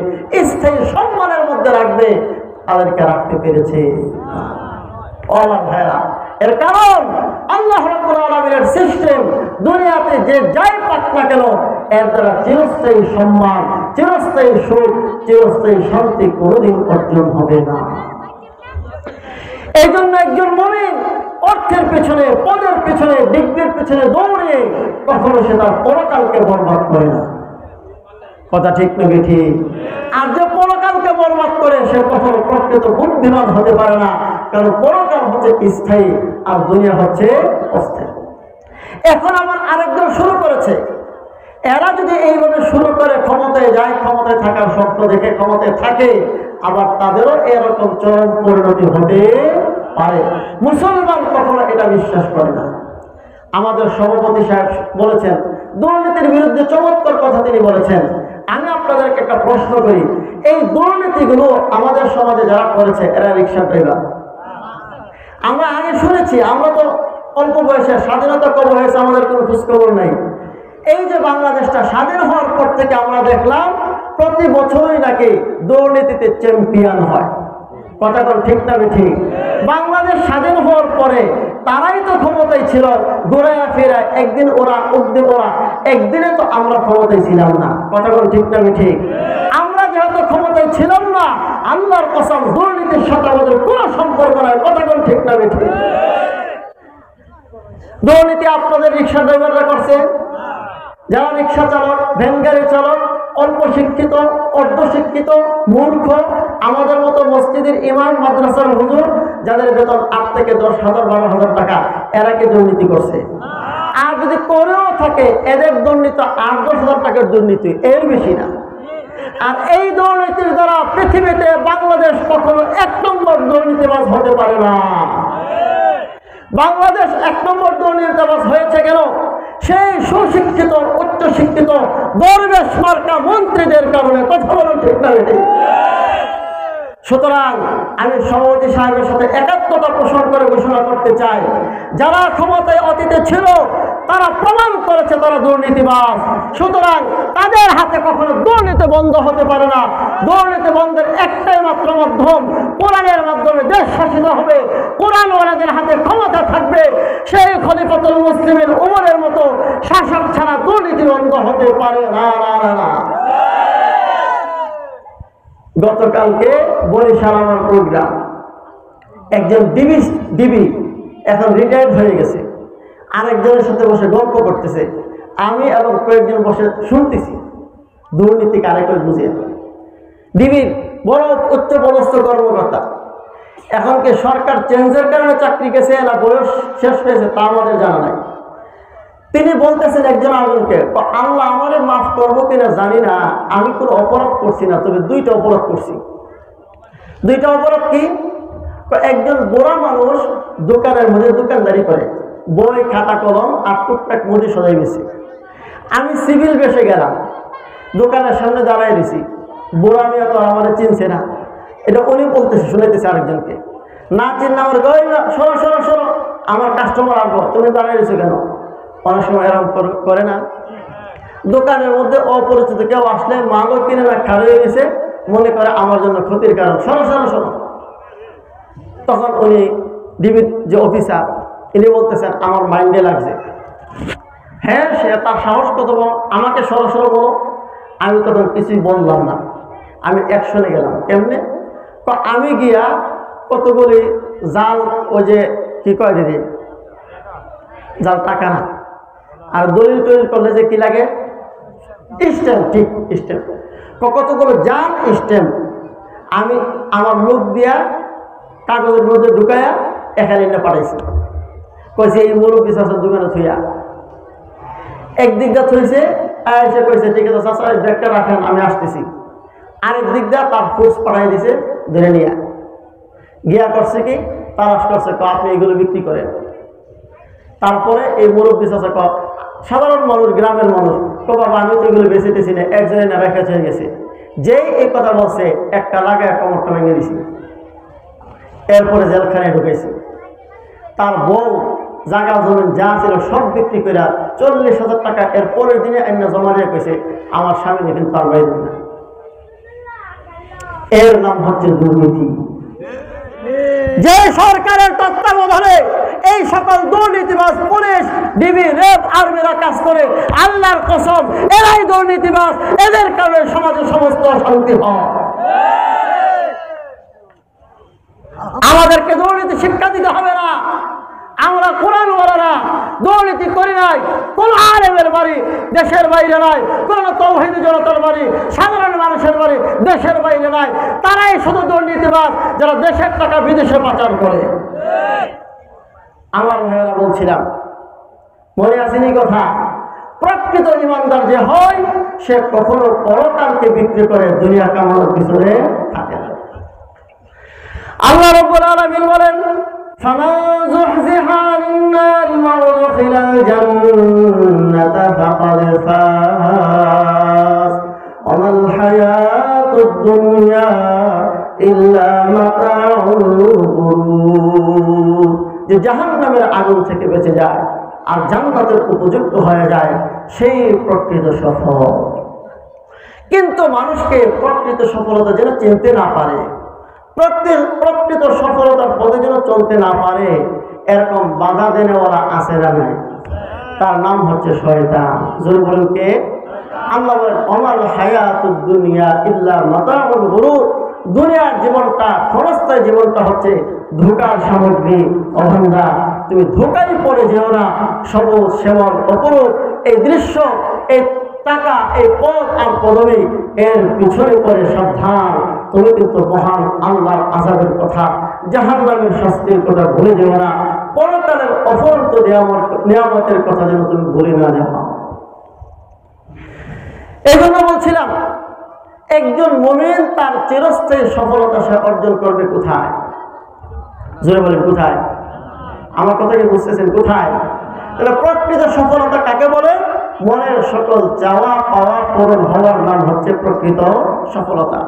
স্থায়ী সম্মানের মধ্যে রাখবে। তাদেরকে রাখতে পেরেছে? আমার ভাইরা, এর কারণ আল্লাহ রাব্বুল আলামিনের সিস্টেম, দুনিয়াতে যে যাই পাক না কেন এর দ্বারা চিরস্থায়ী সম্মান, চিরস্থায়ী সুখ, চিরস্থায়ী শান্তি কোনোদিন অর্জন হবে না। এই জন্য একজন মুমিন অর্থের পেছনে, পদের পেছনে, ডিগ্রির পেছনে দৌড়ে কখনো সে তার পরকালকে বরবাদ করে না। কথা ঠিক না বেঠি? আর যে পরকালকে বরবাদ করে সে কখনো প্রকৃত বুদ্ধিমান হতে পারে না, কারণ পরকাল হচ্ছে স্থায়ী আর দুনিয়া হচ্ছে অস্থায়ী। এখন আমার আরেকজন শুরু করেছে, এরা যদি এইভাবে শুরু করে ক্ষমতায় যায়, ক্ষমতায় থাকার স্বপ্ন দেখে ক্ষমতায় থাকে, আবার তাদেরও এরকম চরম পরিণতি হতে পারে। মুসলমান কখনো এটা বিশ্বাস করে না। আমাদের সভাপতি সাহেব বলেছেন, দুর্নীতির বিরুদ্ধে চমৎকার কথা তিনি বলেছেন। আমি আপনাদেরকে একটা প্রশ্ন করি, এই দুর্নীতিগুলো আমাদের সমাজে যারা করেছে এরা রিক্সা ড্রাইভার। আমরা আগে শুনেছি, আমরা তো অল্প বয়সে, স্বাধীনতা কবে হয়েছে আমাদের কোনো খোঁজখবর নেই। এই যে বাংলাদেশটা স্বাধীন হওয়ার পর থেকে আমরা দেখলাম প্রতি বছরই নাকি দুর্নীতিতে চ্যাম্পিয়ন হয়। কথা বল ঠিক না ঠিক? বাংলাদেশ স্বাধীন হওয়ার পরে তারাই তো ক্ষমতায় ছিল, ঘোরায় ফেরায়, একদিন ওরা একদিন ওরা, একদিনে তো আমরা ক্ষমতায় ছিলাম না। কথা বল ঠিক না ঠিক? আমরা যেহেতু ক্ষমতায় ছিলাম না, আল্লাহর কসম দুর্নীতির সাথে আমাদের কোনো সম্পর্ক নাই। কথা বল ঠিক না ঠিক? দুর্নীতি আপনাদের রিক্সা ড্রাইভাররা করছে, যারা রিক্সা চালক, ভ্যান গাড়ি চালক, অল্প শিক্ষিত, অর্ধ শিক্ষিত, মূর্খ, আমাদের মতো মসজিদের ইমাম, মাদ্রাসার হুজুর, যাদের বেতন 8 থেকে 10,000 12,000 টাকা, এরা কি দুর্নীতি করছে? আর যদি করেও থাকে এদের দুর্নীতি 8-10,000 টাকার দুর্নীতি, এর বেশি না। আর এই দুর্নীতির দ্বারা পৃথিবীতে বাংলাদেশ কখনো 1 নম্বর দুর্নীতিবাজ হতে পারে না। বাংলাদেশ 1 নম্বর দুর্নীতিবাজ হয়েছে কেন? সেই সুশিক্ষিত, উচ্চ শিক্ষিত দরবেশ মার্কা মন্ত্রীদের কারণে। কথা বলুন ঠিক না? সুতরাং আমি সভাপতি সাহেবের সাথে একাত্মতা পোষণ করে ঘোষণা করতে চাই, যারা ক্ষমতায় অতীতে ছিল তারা প্রমাণ করেছে তারা দুর্নীতিবাজ। সুতরাং তাদের হাতে কখনো দুর্নীতি বন্ধ হতে পারে না। দুর্নীতি বন্ধের একটাই মাত্র মাধ্যম, কোরআনের মাধ্যমে দেশ শাসিত হবে, কোরআন ওয়ালাদের হাতে ক্ষমতা থাকবে। সেই খলিফাতুল মুসলিমিন উমরের মতো শাসক ছাড়া দুর্নীতি বন্ধ হতে পারে না। গতকালকে বরিশাল আমার প্রোগ্রাম, একজন ডিবি এখন রিটায়ার্ড হয়ে গেছে, আরেকজনের সাথে বসে গল্প করতেছে, আমি এবং কয়েকজন বসে শুনতেছি। দুর্নীতি কারে করে বুঝিয়ে, ডিবির বড় উচ্চ পদস্থ কর্মকর্তা, এখন কি সরকার চেঞ্জের কারণে চাকরি গেছে না বয়স শেষ হয়েছে তা আমাদের জানা নাই। তিনি বলতেছেন একজন আরেকজনকে, আল্লাহ আমারে মাফ করবো কিনা জানি না, আমি কোনো অপরাধ করছি না, তবে 2টা অপরাধ করছি। 2টা অপরাধ কি? একজন বুড়া মানুষ দোকানের মধ্যে দোকানদারি করে, বই, খাতা, কলম আর টুকটাক মুদি সদাই বেশি। আমি সিভিল বেশে গেলাম, দোকানের সামনে দাঁড়াই দিছি, বুড়া মিয়া তো আমাদের চিনছে না। এটা উনি বলতেছে, শুনাইতেছে আরেকজনকে, না চিনলে আমার গই না, সরো সরো সরো, আমার কাস্টমার আসবো, তুমি দাঁড়াই দিছো কেন? অনেক সময় এরকম করে না। দোকানের মধ্যে অপরিচিত কেউ আসলে মালও কিনে না, খাড়িয়ে গেছে, মনে করে আমার জন্য ক্ষতির কারণ, সরো সরো সরো। তখন উনি ডিবির যে অফিসার, ইনি বলতেছেন আমার মাইন্ডে লাগছে। হ্যাঁ, সে তার সাহস কত বড়, আমাকে সরো সরো বলো। আমি তখন কিছুই বললাম না, আমি অ্যাকশনে গেলাম। কেমনে? আমি গিয়া কতগুলি জাল, ওই যে কি কয় দিদি, জাল টাকা না, আর দলিল টলিল করলে যে কি লাগে, স্ট্যাম্প, ঠিক স্ট্যাম্প, কতগুলো জাল স্ট্যাম্প আমি আমার লোক দিয়া কাগজের মধ্যে ঢুকাইয়া এখানে পাঠাইছি। কইছে এই মুরব্বী চাষার দোকানে থুইয়া একদিক দিয়ে থইছে, এসে কইছে ঠিক আছে চাষা ব্যাগটা রাখেন, আমি আসতেছি। আরেক দিক দিয়ে তার ফোর্স পাঠাই দিছে, ধরে নিয়ে গিয়া করছে কি তালাশ করছে, আপনি এগুলো বিক্রি করেন। তারপরে এই মুরব্বী চাষা সাধারণ মানুষ, গ্রামের মানুষ, বাবা আমি তো এগুলো বেঁচেতেছি না, একজনে না রেখা হয়ে গেছে। যেই এই কথা বলছে একটা লাগায় কোমরটা ভেঙে দিছি, এরপরে জেলখানায় ঢুকেছি। তার বউ জায়গা জমিন যা ছিল সব বিক্রি করে 40,000 টাকা এর পরের দিনে আইনা জমা দিয়ে গেছে, আমার স্বামী কিন্তু তার বাইরে না। এর নাম হচ্ছে দুর্নীতি। যে সরকারের তত্ত্বাবধানে এই সকল দুর্নীতিবাজ পুলিশ, ডিবি, র্যাব, আর্মিরা কাজ করে, আল্লাহর কসম এরাই দুর্নীতিবাজ, এদের কারণে সমাজে সমস্ত অশান্তি হয়। আমাদেরকে দুর্নীতি শিক্ষা দিতে হবে না। আমরা কোরআনওয়ালারা দুর্নীতি করি নাই। কোন আলেমের বাড়ি দেশের বাইরে নাই, কোন তাওহীদি জনতার বাড়ি, সাধারণ মানুষের বাড়ি দেশের বাইরে নাই। তারাই শুধু দুর্নীতিবাজ, যারা দেশের টাকা বিদেশে পাচার করে। আমার ভাইয়েরা বলছিলাম, মনে আসেনি কথা, প্রকৃত ইমানদার যে হয় সে কখনো পরকালকে বিক্রি করে দুনিয়া কামানোর পিছনে থাকে না। আল্লাহ রাব্বুল আলামিন বলেন, فمن زحزح عن النار وأدخل الجنة فقد فاز وما الحياة الدنيا إلا متاع الغرور। যে জাহান্নামের আগুন থেকে বেঁচে যায় আর জান্নাতের উপযুক্ত হয়ে যায়, সেই প্রকৃত সফল। কিন্তু মানুষকে প্রকৃত সফলতা যেন চিনতে না পারে, প্রকৃত সফলতার পথে যেন চলতে না পারে, এরকম বাধা দেনেওয়ালা আছে না নাই? তার নাম হচ্ছে শয়তান। জোরে বলুন কে? আল্লাহ বলেন, ওমাল হায়াতুদ দুনিয়া ইল্লা মাতাউল গুরুর। দুনিয়ার জীবনটা, ক্ষণস্থায়ী জীবনটা হচ্ছে ধোঁকার সামগ্রী। অভাঙ্গা, তুমি ধোঁকায় পড়ে যেও না। সবুজ শ্যামল অপরূপ এই দৃশ্য, এই টাকা, এই পদ আর পদবী, এর পিছনে পড়ে সাবধান। তুমি কিন্তু মহান আল্লাহর আযাবের কথা, জাহান্নামের শাস্তির কথা ভুলে যেও না। পরকালের অফুরন্ত নিয়ামতের কথা যেন তুমি ভুলে না যাও। এই জন্য বলছিলাম, একজন মুমিন তার চিরস্থায়ী সফলতা সে অর্জন করবে কোথায়? জোরে বলেন কোথায়? আমার কথা কি বুঝতেছেন? কোথায়? তাহলে প্রকৃত সফলতা কাকে বলে? মনের সকল চাওয়া পাওয়া পূরণ হওয়ার নাম হচ্ছে প্রকৃত সফলতা।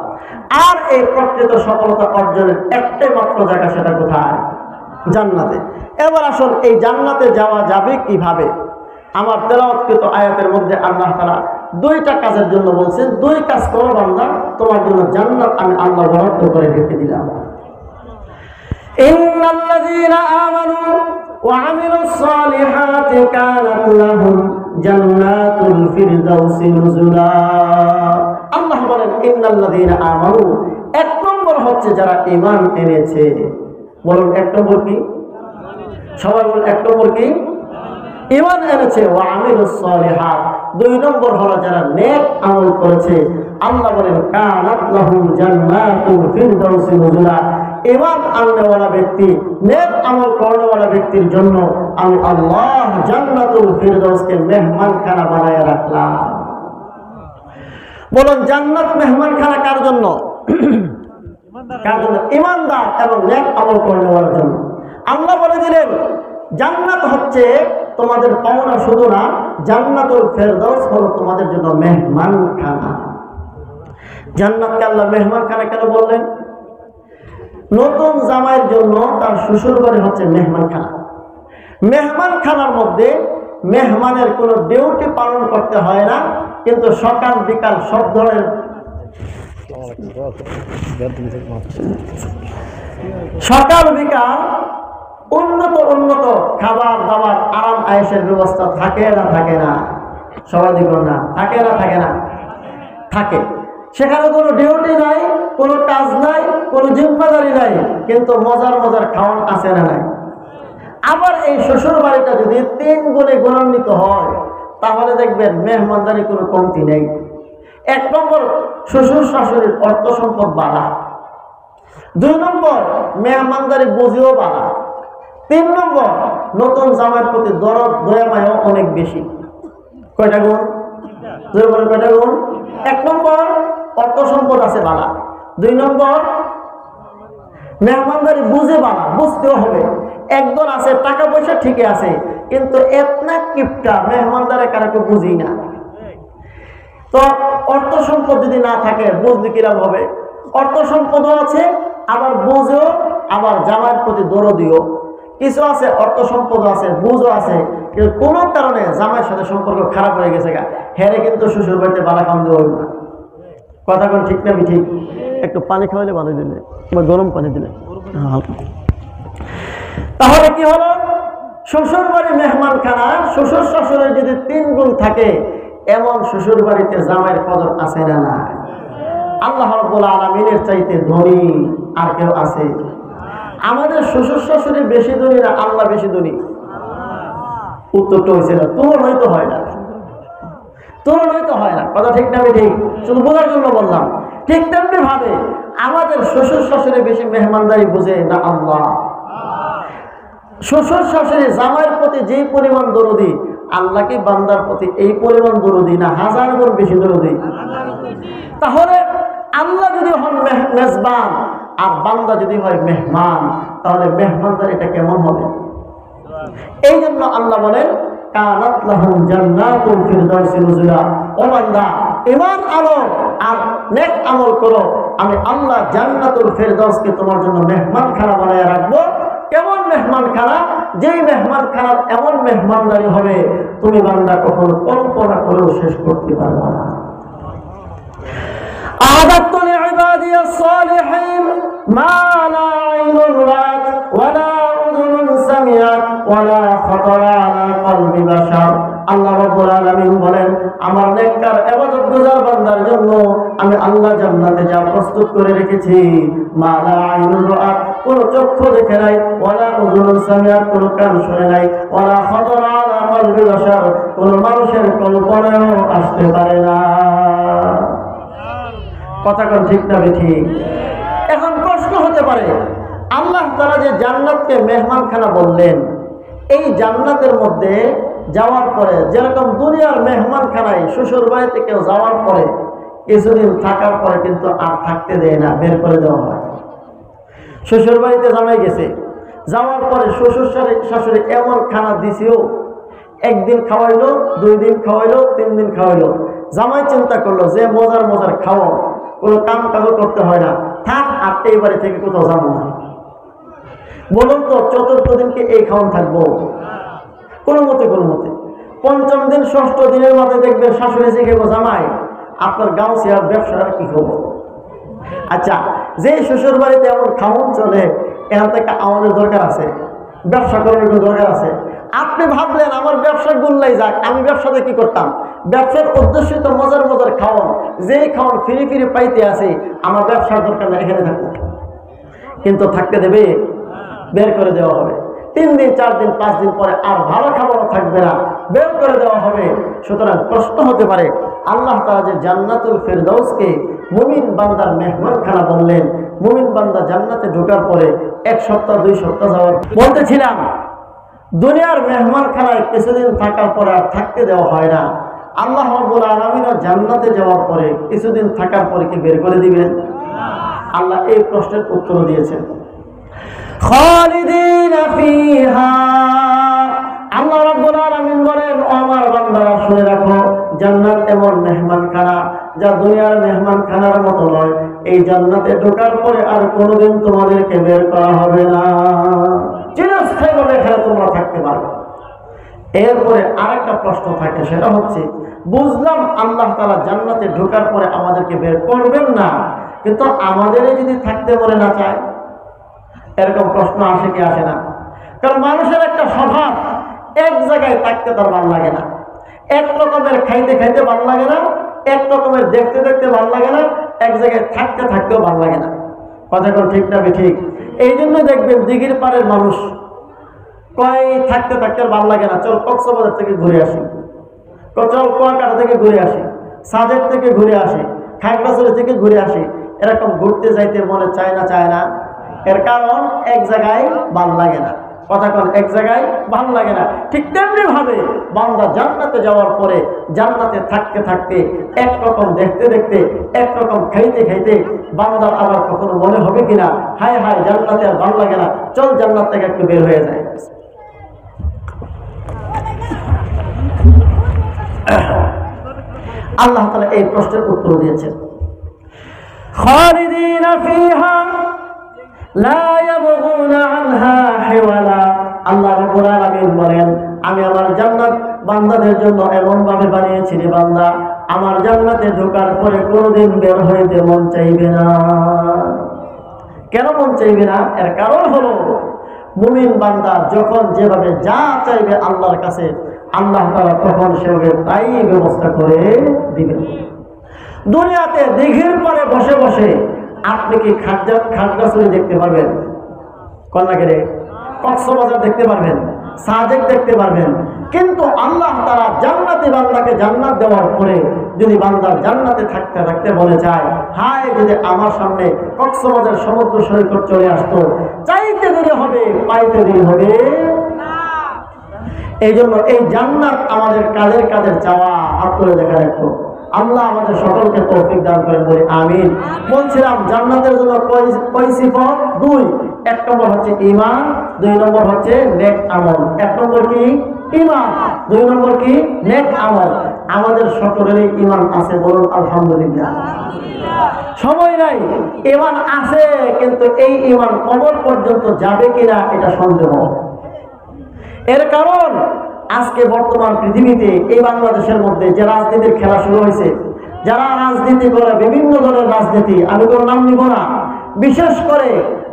আর এই প্রকৃত সফলতা অর্জনের একটাই মাত্র জায়গা, সেটা কোথায়? জান্নাতে। এবার আসুন, এই জান্নাতে যাওয়া যাবে কিভাবে? আমার তেলাওয়াতকৃত আয়াতের মধ্যে আল্লাহ তাআলা দুইটা কাজের জন্য বলছেন, দুই কাজ করো বান্দা, তোমার জন্য জান্নাত আমি আল্লাহ বরাদ্দ করে রেখে দিলাম। ইন্নাল্লাযীনা আমানু ওয়া আমিলুস সালিহাতি কানাত লাহুম জান্নাতুল ফিরদাউসি নুজুলা। আল্লাহ বলেন, ইন্নাল্লাযীনা আমানু, এক নম্বর হচ্ছে যারা ঈমান এনেছে। বলুন এক নম্বর কি? সবাই বলুন এক নম্বর কি? ঈমান এনেছে। ওয়া আমিলুস সালিহাত, দুই নম্বর হলো যারা নেক আমল করেছে। আল্লাহ বলেন, কানাত লাহুম জান্নাতুল ফিরদাউসি নুজুলা। ঈমান আননেওয়ালা ব্যক্তি, নেক আমল করেনেওয়ালা ব্যক্তির জন্য আমি আল্লাহ জান্নাতুল ফিরদাউসকে মেহমানখানা বানায় রাখলাম। বলুন, জান্নাত মেহমানখানা কার জন্য? কার জন্য? ঈমানদার এবং নেক আমল করেনেওয়ালার জন্য। আল্লাহ বলে দিলেন, জান্নাত হচ্ছে তোমাদের পাওনা শুধু না, জান্নাতুল ফিরদাউস হলো তোমাদের জন্য মেহমানখানা। জান্নাতকে আল্লাহ মেহমানখানা কেন বললেন? নতুন জামাইয়ের জন্য তার শ্বশুর বাড়ি হচ্ছে মেহমানখানা। মেহমানখানার মধ্যে মেহমানের কোনো ডিউটি পালন করতে হয় না, কিন্তু সকাল বিকাল সব ধরনের সকাল বিকাল উন্নত উন্নত খাবার দাবার আরাম আয়েশের ব্যবস্থা থাকে না থাকে না? সবাই দিবেন না, থাকে না থাকে না? থাকে। সেখানে কোনো ডিউটি নাই, কোনো কাজ নাই, কোনো জিম্মাদারি নাই, কিন্তু মজার মজার খাওয়ান আছে না নাই? আবার এই শ্বশুর বাড়িটা যদি 3 গুণে গুণান্বিত হয় তাহলে দেখবেন মেহমানদারি কোনো কমতি নেই। 1 নম্বর, শ্বশুর শাশুড়ির অর্থ সম্পদ বাড়া। 2 নম্বর, মেহমানদারি বুঝিও বাড়া। 3 নম্বর, নতুন জামাইয়ের প্রতি দরদ দয়া মায়াও অনেক বেশি। কয়টা গুণ? কয়টা গুণ? 1 নম্বর, অর্থ সম্পদ আছে বাড়া। 2 নম্বর, মেহমানদারি বুঝে বাড়া, বুঝতেও হবে। একদল আছে টাকা পয়সা ঠিকই আছে, কিন্তু এতনা কিপটা মেহমানদারে কারকে বুঝি না। তো অর্থ সম্পদ যদি না থাকে বুঝলে কিরকম হবে? অর্থ সম্পদও আছে, আবার বুঝেও, আবার জামাইয়ের প্রতি দরদিও। কিছু আছে অর্থ সম্পদ আছে, বুঝও আছে, কিন্তু কোনো কারণে জামাইয়ের সাথে সম্পর্ক খারাপ হয়ে গেছে গা, হেরে কিন্তু শ্বশুর বাড়িতে বালা খাওয়ান দেওয়া হইব না। কথা কোন ঠিক না? ঠিক। একটু পানি খাওয়াইলে ভালো দিলে বা গরম পানি দিলে। তাহলে কি হলো? শ্বশুর বাড়ি মেহমানখানা, শ্বশুর শাশুড়ির যদি 3 গুণ থাকে, এমন শ্বশুর বাড়িতে জামাইয়ের কদর আছে না না? আল্লাহ রাব্বুল আলামিনের চাইতে ধনী আর কেউ আছে? আমাদের শ্বশুর শাশুড়ি বেশি ধনী না আল্লাহ বেশি ধনী? উত্তরটা হয়েছে না, তুলনাই তো হয় না, তুলনাই তো হয় না। কথা ঠিক না? ঠিক। শুধু বোঝার জন্য বললাম। ঠিক তেমনি ভাবে আমাদের শ্বশুর শাশুড়ি বেশি মেহমানদারি বুঝে না আল্লাহ? শ্বশুর শাশুড়ি জামাইয়ের প্রতি যেই পরিমাণ দরদি, আল্লাহ কি বান্দার প্রতি এই পরিমাণ দরদি না 1000 গুণ বেশি দরদি? তাহলে আল্লাহ যদি হন মেজবান আর বান্দা যদি হয় মেহমান, তাহলে মেহমানদারিটা কেমন হবে? এই জন্য আল্লাহ বলেন, কানাত লাহুম জান্নাতুল ফিরদাউসি নুজুলা। ও বান্দা, ঈমান আনো আর নেক আমল করো, আমি আল্লাহ জান্নাতুল ফিরদাউসকে তোমার জন্য মেহমানখানা বানায় রাখবো। কেমন মেহমানখানা? যেই মেহমানখানার এমন মেহমানদারি হবে তুমি বান্দা কখনো কল্পনা করেও শেষ করতে পারবে না। আ'দাতু লি'ইবাদিয়াস সালিহিন মা লা আইনুন রাআত ওয়া লা উযুনুন সামিআত ওয়া লা খাতারা আলা কলবি বাশার। আল্লাহ রাব্বুল আলামিন বলেন, আমার নেককার ইবাদতগুজার বান্দার জন্য আমি আল্লাহ জান্নাতে যা প্রস্তুত করে রেখেছি, মা লা আইনুন রাআত, কোন চক্ষু দেখে নাই, ওয়া লা উযুনুন সামিআত, কোন কান শুনে নাই, ওয়া লা খাতারা আলা কলবি বাশার, কোন মানুষের কল্পনায়ও আসতে পারে না। কথা কোন ঠিক না? ঠিক। এখন প্রশ্ন হতে পারে, আল্লাহ তাআলা যে জান্নাতকে মেহমানখানা বললেন, এই জান্নাতের মধ্যে যাওয়ার পরে যেরকম দুনিয়ার মেহমানখানায় শ্বশুর বাড়িতে কেউ যাওয়ার পরে কিছুদিন থাকার পরে কিন্তু আর থাকতে দেয় না, বের করে দেওয়া হয়। শ্বশুর বাড়িতে জামাই গেছে, যাওয়ার পরে শ্বশুর শাশুড়ি এমন খানা দিছেও, 1 দিন খাওয়াইলো, 2 দিন খাওয়াইলো, 3 দিন খাওয়াইলো। জামাই চিন্তা করলো যে মজার মজার খাওয়া, কোনো কাম কাজও করতে হয় না, থাক, আর এই বাড়ি থেকে কোথাও যাবো না। বলুন তো, 4th দিনকে এই খাওয়ান থাকবো? কোনো মতে কোনো মতে। 5ম দিন 6ষ্ঠ দিনের মাথায় দেখবেন শাশুড়ি শিখে গো, জামাই আপনার গাঁও শেয়ার ব্যবসার কি খবর? আচ্ছা, যে শ্বশুর বাড়িতে এমন খাওয়ান চলে, এখান থেকে আমাদের দরকার আছে, ব্যবসা করার দরকার আছে। আপনি ভাবলেন আমার ব্যবসা গুল্লাই যাক, আমি ব্যবসাতে কি করতাম? ব্যবসার উদ্দেশ্যে তো মজার মজার খাওয়ান, যেই খাওয়ান ফিরে ফিরে পাইতে আসে, আমার ব্যবসার দরকার না, এখানে থাকবো। কিন্তু থাকতে দেবে? বের করে দেওয়া হবে। 3 দিন 4 দিন 5 দিন পরে আর ভালো খাবারও থাকবে না, বের করে দেওয়া হবে। সুতরাং প্রশ্ন হতে পারে, আল্লাহ তাআলা যে জান্নাতুল ফিরদাউসকে মুমিন বান্দার মেহমানখানা বললেন, মুমিন বান্দা জান্নাতে ঢোকার পরে 1 সপ্তাহ 2 সপ্তাহ যাওয়ার, বলতেছিলাম দুনিয়ার মেহমানখানায় কিছুদিন থাকার পরে আর থাকতে দেওয়া হয় না। আল্লাহ রাব্বুল আলামিন জান্নাতে যাওয়ার পরে কিছুদিন থাকার পরে কি বের করে দিবেন? আল্লাহ এই প্রশ্নের উত্তর দিয়েছেন, খালিদিনা ফিহা। আল্লাহ রাব্বুল আলামিন বলেন, ও আমার বান্দারা শুনে রাখো, জান্নাত এমন মেহমানখানা যা দুনিয়ার মেহমানখানার মতো নয়। এই জান্নাতে ঢোকার পরে আর কোনোদিন তোমাদেরকে বের করা হবে না, চিরস্থায়ীভাবে এখানে তোমরা থাকতে পারবে। এরপরে আরেকটা প্রশ্ন থাকে, সেটা হচ্ছে, বুঝলাম আল্লাহ তাআলা জান্নাতে ঢোকার পরে আমাদেরকে বের করবেন না, কিন্তু আমাদেরই যদি থাকতে মনে না চায়, এরকম প্রশ্ন আসে কি আসে না? কারণ মানুষের একটা স্বভাব, এক জায়গায় থাকতে তার ভালো লাগে না, এক রকমের খাইতে খাইতে ভালো লাগে না, এক রকমের দেখতে দেখতে ভালো লাগে না, এক জায়গায় থাকতে থাকতেও ভালো লাগে না। কথা কোন ঠিক না ঠিক? এই জন্য দেখবেন দিঘির পাড়ের মানুষ কয় থাকতে থাকতে ভালো লাগে না, চল কক্সবাজার থেকে ঘুরে আসি, চল কুয়াকাটা থেকে ঘুরে আসি, সাজেক থেকে ঘুরে আসি, খাগড়াছড়ি থেকে ঘুরে আসি। এরকম ঘুরতে যাইতে মনে চায় না? চায় না। এর কারণ এক জায়গায় ভালো লাগে না। কথা কোন এক জায়গায় ভালো লাগে না। ঠিক তেমনি ভাবে বান্দা জান্নাতে যাওয়ার পরে জান্নাতে থাকতে থাকতে, একরকম দেখতে দেখতে, একরকম খাইতে খাইতে বান্দার আবার কখনো মনে হবে কিনা, হায় হায় জান্নাতে আর ভালো লাগে না, চল জান্নাত থেকে একটু বের হয়ে যায়। আল্লাহ তাআলা এই প্রশ্নের উত্তর দিয়েছেন, খালিদিনা ফিহা লা ইয়াবগুনা আনহা হিওয়ালা। আল্লাহ রাব্বুল আলামিন বলেন, আমি আমার জান্নাত বান্দাদের জন্য এমন ভাবে বানিয়েছি রে বান্দা, আমার জান্নাতে ঢোকার পরে কোনোদিন বের হইতে মন চাইবে না। কেন মন চাইবে না? এর কারণ হলো মুমিন বান্দা যখন যেভাবে যা চাইবে আল্লাহর কাছে, আল্লাহ তাআলা তখন সেভাবে তাই ব্যবস্থা করে দিবেন। দুনিয়াতে দিঘির পারে বসে বসে আপনি কি খাগড়াছড়ি দেখতে পারবেন? কন্যাকেরে কক্সবাজার দেখতে পারবেন, সাজেক দেখতে পারবেন, কিন্তু আল্লাহ তাআলা জান্নাতি বান্দাকে জান্নাত দেওয়ার পরে যদি বান্দার জান্নাতে থাকতে থাকতে বলে যায়, হায় যদি আমার সামনে কক্সবাজার সমুদ্র সৈকত চলে আসতো, চাইতে দেরি হবে, পাইতে দেরি হবে না। এই জন্য এই জান্নাত আমাদের কাদের কাদের চাওয়া, হাত করে দেখা রাখবো। আল্লাহ আমাদের সকলকে তৌফিক দান করেন, বলি আমিন। বলছিলাম জান্নাতের জন্য কয় সিফত? দুই। এক নম্বর হচ্ছে ঈমান, দুই নম্বর হচ্ছে নেক আমল। এক নম্বর কি? ঈমান, দুই নম্বর কি? নেক আমল। আমাদের সকলেরই ঈমান আছে, বলুন আলহামদুলিল্লাহ। সময় নাই, ঈমান আছে, কিন্তু এই ঈমান কবর পর্যন্ত যাবে কিনা এটা সন্দেহ। এর কারণ আজকে বর্তমান পৃথিবীতে এই বাংলাদেশের মধ্যে যে রাজনীতির খেলা শুরু হয়েছে, যারা রাজনীতি করে, বিভিন্ন দলের রাজনীতি, আমি কোনো নাম নিব না, বিশেষ করে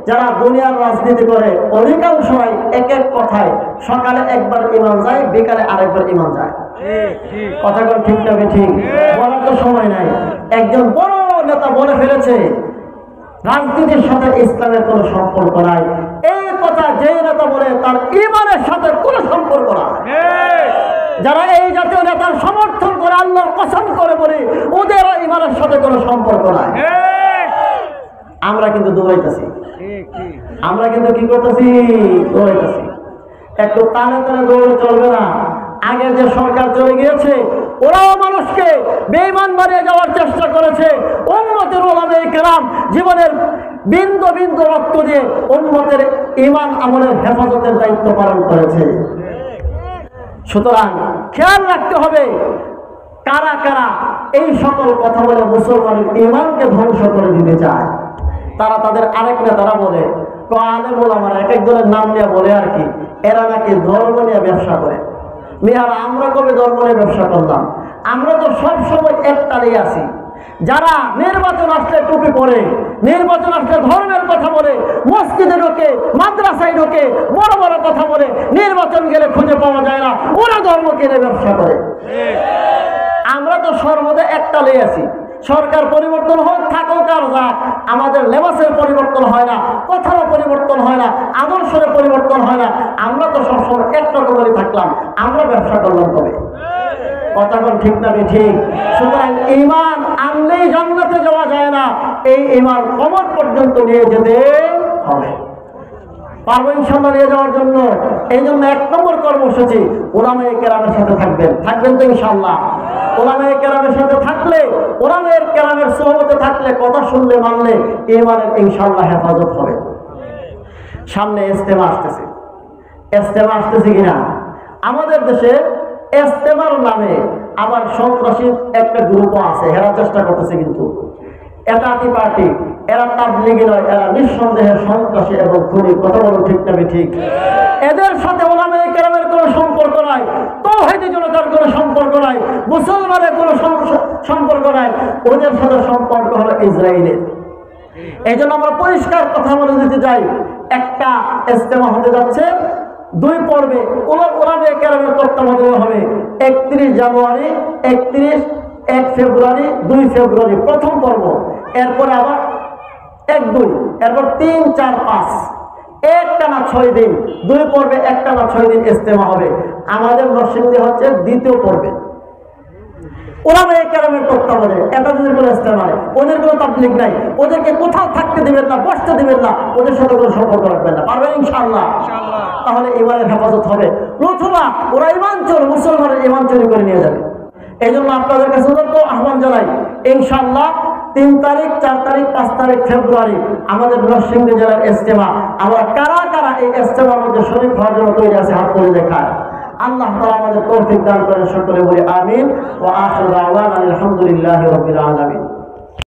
যারা দুনিয়ার রাজনীতি করে, অধিকাংশই এক এক কথায় সকালে একবার ঈমান যায়, বিকালে আরেকবার ঈমান যায়। কথা কোন ঠিক না ঠিক? বলার তো সময় নাই। একজন বড় নেতা বলে ফেলেছে রাজনীতির সাথে ইসলামের কোনো সম্পর্ক নাই। এই কথা যে নেতা বলে তার ঈমানের সাথে কোনো সম্পর্ক নাই। যারা এই জাতীয় নেতার সমর্থন করে, আল্লাহর কসম করে বলে, ওদের ঈমানের সাথে কোনো সম্পর্ক নাই। আমরা কিন্তু দৌড়াইতেছি, আমরা কিন্তু কি করতেছি? দৌড়াইতেছি। একটু টানে টানে দৌড়ে চলবে না। আগের যে সরকার চলে গিয়েছে, ওরাও মানুষকে বেঈমান বানিয়ে যাওয়ার চেষ্টা করেছে। উম্মতের উলামায়ে কেরাম জীবনের বিন্দু বিন্দু রক্ত দিয়ে উম্মতের ঈমান আমলের হেফাজতের দায়িত্ব পালন করেছে। সুতরাং খেয়াল রাখতে হবে কারা কারা এই সকল কথা বলে মুসলমানের ঈমানকে ধ্বংস করে দিতে চায়। তারা তাদের আরেক নেতারা বলে, আলেম ওলামারা এক একজনের নাম নিয়ে বলে আর কি, এরা নাকি ধর্ম নিয়ে ব্যবসা করে। মিয়ারা আমরা কবে ধর্ম নিয়ে ব্যবসা করলাম? আমরা তো সবসময় একটাই আছি। যারা নির্বাচন আসলে টুপি পরে, নির্বাচন আসলে ধর্মের কথা বলে, মসজিদে ঢোকে, মাদ্রাসায় ঢোকে, বড় বড় কথা বলে, নির্বাচন গেলে খুঁজে পাওয়া যায় না, ওরা ধর্ম কিনে ব্যবসা করে। আমরা তো সর্বদা একটাই আছি। সরকার পরিবর্তন হোক, থাকুক আর যাক, আমাদের লেবাসের পরিবর্তন হয় না, কথারও পরিবর্তন হয় না, আদর্শের পরিবর্তন হয় না। আমরা তো সবসময় এক রকমেরই থাকলাম। আমরা ব্যবসা করলাম কবে? কথা কোন ঠিক না ঠিক? সুতরাং ঈমান আনলেই জান্নাতে যাওয়া যায় না, এই ঈমান কবর পর্যন্ত নিয়ে যেতে হবে। পারবো ইনশাআল্লাহ নিয়ে যাওয়ার জন্য। এই জন্য এক নম্বর কর্মসূচি, উলামায়ে কেরামের সাথে থাকবেন। থাকবেন তো ইনশাআল্লাহ? উলামায়ে কেরামের সাথে থাকলে, উলামায়ে কেরামের সোহবতে থাকলে, কথা শুনলে মানলে ঈমানের ইনশাআল্লাহ হেফাজত হবে। সামনে ইজতেমা আসতেছে, ইজতেমা আসতেছে কিনা? আমাদের দেশে ইজতেমার নামে আবার সন্ত্রাসী একটা গ্রুপও আছে, এরা চেষ্টা করতেছে, কিন্তু এটা কি পার্টি, এরা তাবলীগী নয়, এরা নিঃসন্দেহে সন্ত্রাসী এবং খুনি। কথা বলো ঠিক না ঠিক? এদের সাথে উলামায়ে কেরামের কোনো সম্পর্ক নাই, তাওহীদি জনতার কোনো সম্পর্ক নাই, মুসলমানের কোনো সম্পর্ক নাই। ওদের সাথে সম্পর্ক হলো ইসরায়েলের। এই জন্য আমরা পরিষ্কার কথা বলে দিতে চাই, একটা ইজতেমা হতে যাচ্ছে 2 পর্বে। ওলামায়ে কেরামের তত্ত্বাবধানে হবে 31 জানুয়ারি, 1 ফেব্রুয়ারি, 2 ফেব্রুয়ারি প্রথম পর্ব, এরপরে আবার 1-2, এরপর 3, 4, 5, একটানা 6 দিন, 2 পর্বে একটানা 6 দিন ইজতেমা হবে। আমাদের নরসিংদী হচ্ছে দ্বিতীয় পর্বে। ওলামায়ে কেরামের তত্ত্বাবধানে, এটাদের কোনো ইজতেমা নেই, ওদের কোনো তাবলীগ নাই, ওদেরকে কোথাও থাকতে দিবেন না, বসতে দিবেন না, ওদের সাথে কোনো সম্পর্ক রাখবেন না। পারবেন ইনশাআল্লাহ? তাহলে ইমানের হেফাজত হবে। নতুবা ওরা ইমান চোর, মুসলমানের ইমান চুরি করে নিয়ে যাবে। এই জন্য আপনাদের কাছে আহ্বান জানাই, ইনশাআল্লাহ 3 তারিখ, 4 তারিখ, 5 তারিখ ফেব্রুয়ারি আমাদের নরসিংদী জেলার ইজতেমা। আমরা কারা কারা এই ইজতেমার মধ্যে শরীক হওয়ার জন্য তৈরি আছে, হাত তুলে দেখায়। আল্লাহ তাআলা আমাদের তৌফিক দান করেন। সকলে বলি আমিন। ওয়া আখিরু দাওয়ানা আলহামদুলিল্লাহি রাব্বিল আলামিন।